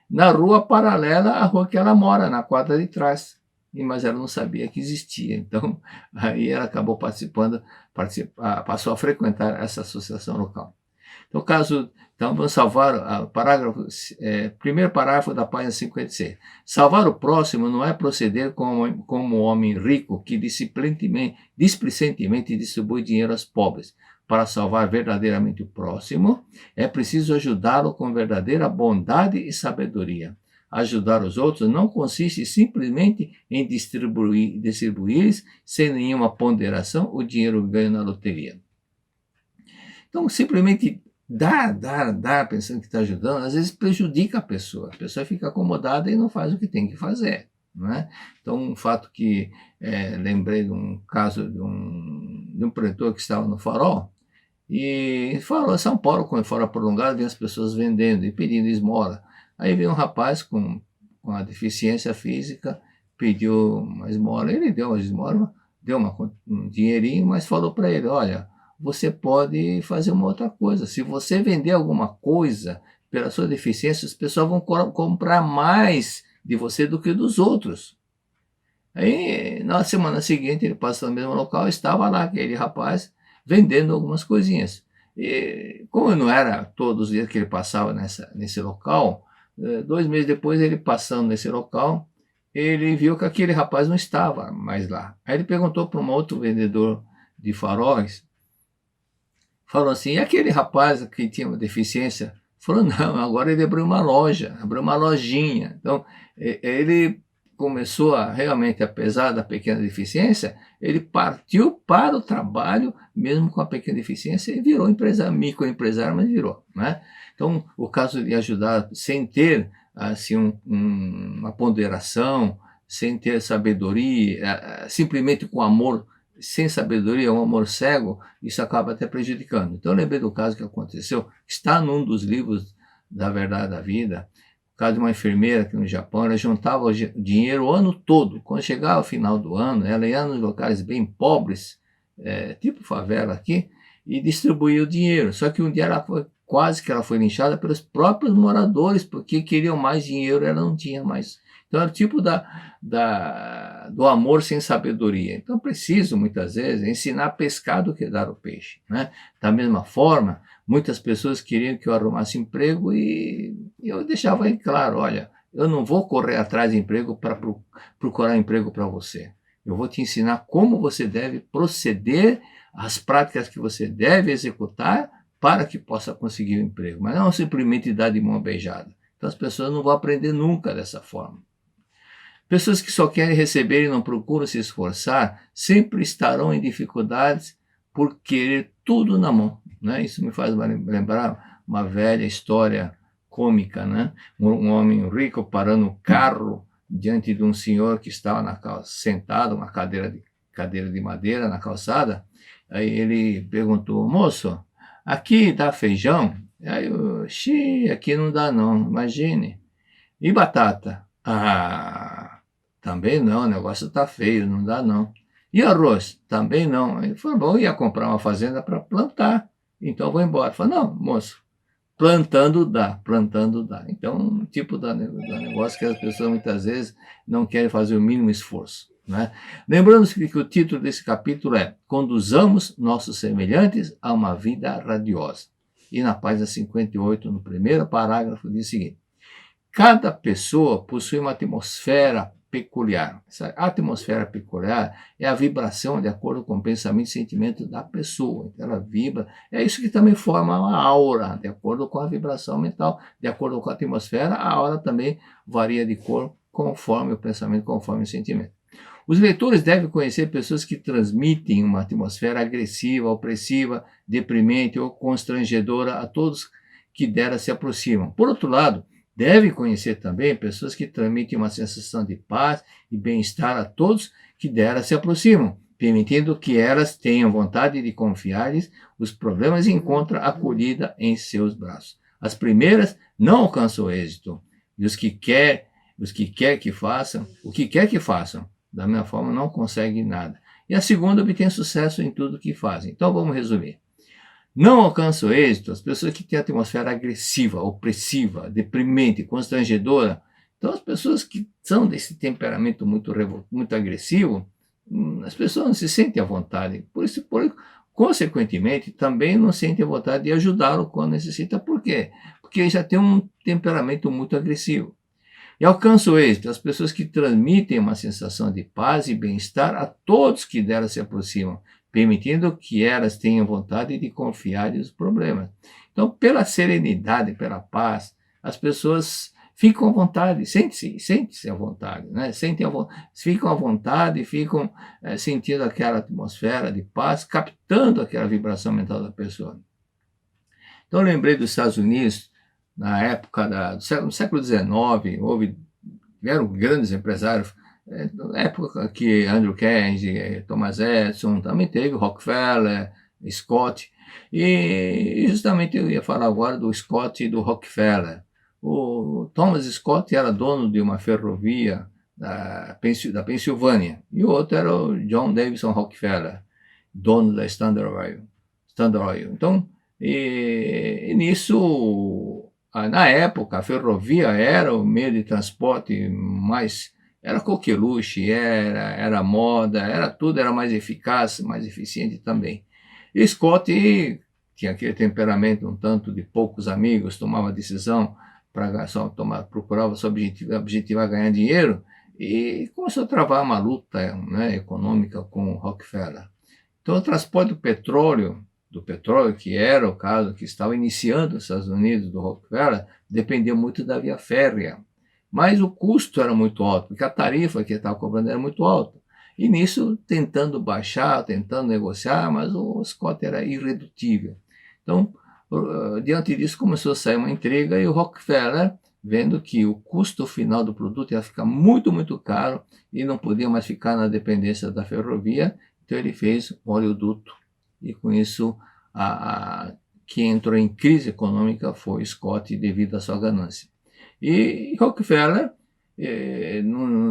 na rua paralela à rua que ela mora, na quadra de trás. Mas ela não sabia que existia. Então, aí ela acabou passou a frequentar essa associação local. Então, vamos salvar o primeiro parágrafo da página 56. Salvar o próximo não é proceder como um homem rico que displicentemente distribui dinheiro aos pobres. Para salvar verdadeiramente o próximo, é preciso ajudá-lo com verdadeira bondade e sabedoria. Ajudar os outros não consiste simplesmente em distribuir sem nenhuma ponderação o dinheiro ganho na loteria. Então, simplesmente dar, pensando que está ajudando, às vezes prejudica a pessoa fica acomodada e não faz o que tem que fazer. Não é? Então, um fato que lembrei de um caso de um pretor que estava no Farol, e falou: São Paulo, quando fora prolongado, vem as pessoas vendendo e pedindo esmola. Aí veio um rapaz com a deficiência física, pediu uma esmola, ele deu uma esmola, deu um dinheirinho, mas falou para ele: olha, você pode fazer uma outra coisa. Se você vender alguma coisa pela sua deficiência, as pessoas vão comprar mais de você do que dos outros. Aí, na semana seguinte, ele passou no mesmo local, estava lá aquele rapaz vendendo algumas coisinhas. E como não era todos os dias que ele passava nesse local, 2 meses depois, ele passando nesse local, ele viu que aquele rapaz não estava mais lá. Aí ele perguntou para um outro vendedor de faróis, falou assim: e aquele rapaz que tinha uma deficiência? Falou: não, agora ele abriu uma loja, abriu uma lojinha. Então, ele começou realmente, apesar da pequena deficiência, ele partiu para o trabalho, mesmo com a pequena deficiência, e virou microempresário, mas virou, né? Então, o caso de ajudar sem ter assim, uma ponderação, sem ter sabedoria, simplesmente com amor, sem sabedoria, um amor cego, isso acaba até prejudicando. Então, eu lembrei do caso que aconteceu, está num dos livros da Verdade da Vida, o caso de uma enfermeira aqui no Japão. Ela juntava o dinheiro o ano todo. Quando chegava ao final do ano, ela ia nos locais bem pobres, tipo favela aqui, e distribuía o dinheiro. Só que um dia quase que ela foi linchada pelos próprios moradores, porque queriam mais dinheiro, ela não tinha mais. Então, é o tipo do amor sem sabedoria. Então, preciso, muitas vezes, ensinar a pescar do que dar o peixe, né? Da mesma forma, muitas pessoas queriam que eu arrumasse emprego e eu deixava aí claro: olha, eu não vou correr atrás de emprego para procurar emprego para você. Eu vou te ensinar como você deve proceder, as práticas que você deve executar para que possa conseguir o emprego, mas não simplesmente dar de mão beijada. Então, as pessoas não vão aprender nunca dessa forma. Pessoas que só querem receber e não procuram se esforçar sempre estarão em dificuldades por querer tudo na mão, né? Isso me faz lembrar uma velha história cômica, né? Um homem rico parando o carro diante de um senhor que estava sentado, uma cadeira de madeira na calçada. Aí ele perguntou: moço, aqui dá feijão? Aí eu, xiii, aqui não dá não, imagine. E batata? Ah, também não, o negócio tá feio, não dá não. E arroz? Também não. Ele falou: bom, eu ia comprar uma fazenda para plantar, então vou embora. Ele falou: não, moço, plantando dá, plantando dá. Então, um tipo de negócio que as pessoas muitas vezes não querem fazer o mínimo esforço, né? Lembrando que o título desse capítulo é Conduzamos Nossos Semelhantes a uma Vida Radiosa. E na página 58, no primeiro parágrafo, diz o seguinte: cada pessoa possui uma atmosfera peculiar. Essa atmosfera peculiar é a vibração de acordo com o pensamento e sentimento da pessoa. Então, ela vibra. É isso que também forma uma aura, de acordo com a vibração mental, de acordo com a atmosfera, a aura também varia de cor conforme o pensamento, conforme o sentimento. Os leitores devem conhecer pessoas que transmitem uma atmosfera agressiva, opressiva, deprimente ou constrangedora a todos que dela se aproximam. Por outro lado, devem conhecer também pessoas que transmitem uma sensação de paz e bem-estar a todos que dela se aproximam, permitindo que elas tenham vontade de confiar-lhes os problemas e encontrem acolhida em seus braços. As primeiras não alcançam êxito, e os que quer que façam, o que quer que façam, da mesma forma não conseguem nada. E a segunda obtém sucesso em tudo que fazem. Então vamos resumir. Não alcançam êxito as pessoas que têm atmosfera agressiva, opressiva, deprimente, constrangedora. Então, as pessoas que são desse temperamento muito agressivo, as pessoas não se sentem à vontade. Consequentemente, também não sentem a vontade de ajudá-lo quando necessita. Por quê? Porque já tem um temperamento muito agressivo. E alcançam o êxito as pessoas que transmitem uma sensação de paz e bem-estar a todos que delas se aproximam, permitindo que elas tenham vontade de confiar nos problemas. Então, pela serenidade, pela paz, as pessoas ficam à vontade, sentem-se à vontade, né? Ficam à vontade, ficam sentindo aquela atmosfera de paz, captando aquela vibração mental da pessoa. Então, eu lembrei dos Estados Unidos, na época no século XIX, tiveram grandes empresários. Na época que Andrew Carnegie, Thomas Edison, também teve Rockefeller, Scott, e justamente eu ia falar agora do Scott e do Rockefeller. O Thomas Scott era dono de uma ferrovia da Pensilvânia, e o outro era o John Davison Rockefeller, dono da Standard Oil. Então, e nisso, na época, a ferrovia era o meio de transporte mais... Era coqueluche, era moda, era tudo, era mais eficaz, mais eficiente também. E Scott tinha aquele temperamento um tanto de poucos amigos, tomava decisão procurava só objetivar ganhar dinheiro, e começou a travar uma luta, né, econômica com o Rockefeller. Então, o transporte do petróleo, que era o caso que estava iniciando nos Estados Unidos, do Rockefeller, dependia muito da via férrea. Mas o custo era muito alto, porque a tarifa que ele estava cobrando era muito alta. E nisso, tentando baixar, tentando negociar, mas o Scott era irredutível. Então, diante disso, começou a sair uma intriga, e o Rockefeller, vendo que o custo final do produto ia ficar muito, muito caro e não podia mais ficar na dependência da ferrovia, então ele fez um oleoduto. E com isso, quem entrou em crise econômica foi Scott devido à sua ganância. E Rockefeller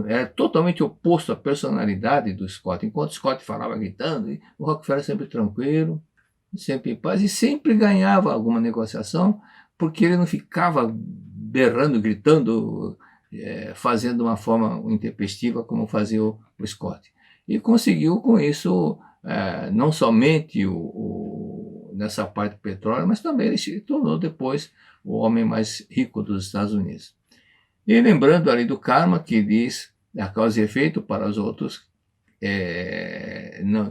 era totalmente oposto à personalidade do Scott. Enquanto Scott falava gritando, o Rockefeller sempre tranquilo, sempre em paz, e sempre ganhava alguma negociação, porque ele não ficava berrando, gritando, fazendo de uma forma intempestiva como fazia o Scott. E conseguiu com isso, não somente nessa parte do petróleo, mas também ele se tornou depois o homem mais rico dos Estados Unidos. E lembrando ali do karma, que diz a causa e efeito para os outros,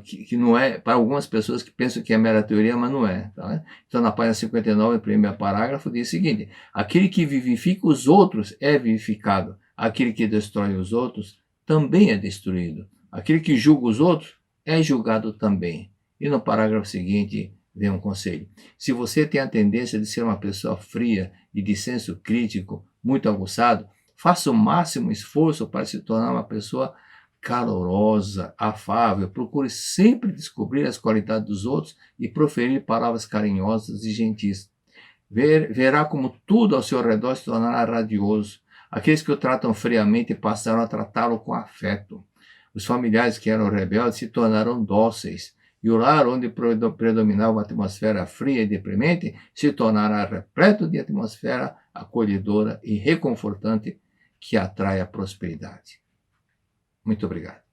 que não é, para algumas pessoas que pensam que é mera teoria, mas não é. Tá? Então, na página 59, primeiro parágrafo, diz o seguinte: aquele que vivifica os outros é vivificado, Aquele que destrói os outros também é destruído. Aquele que julga os outros é julgado também. E no parágrafo seguinte vem um conselho. Se você tem a tendência de ser uma pessoa fria e de senso crítico muito aguçado, faça o máximo esforço para se tornar uma pessoa calorosa, afável. Procure sempre descobrir as qualidades dos outros e proferir palavras carinhosas e gentis. Verá como tudo ao seu redor se tornará radioso. Aqueles que o tratam friamente passaram a tratá-lo com afeto. Os familiares que eram rebeldes se tornaram dóceis. E o lar onde predominava uma atmosfera fria e deprimente se tornará repleto de atmosfera acolhedora e reconfortante que atrai a prosperidade. Muito obrigado.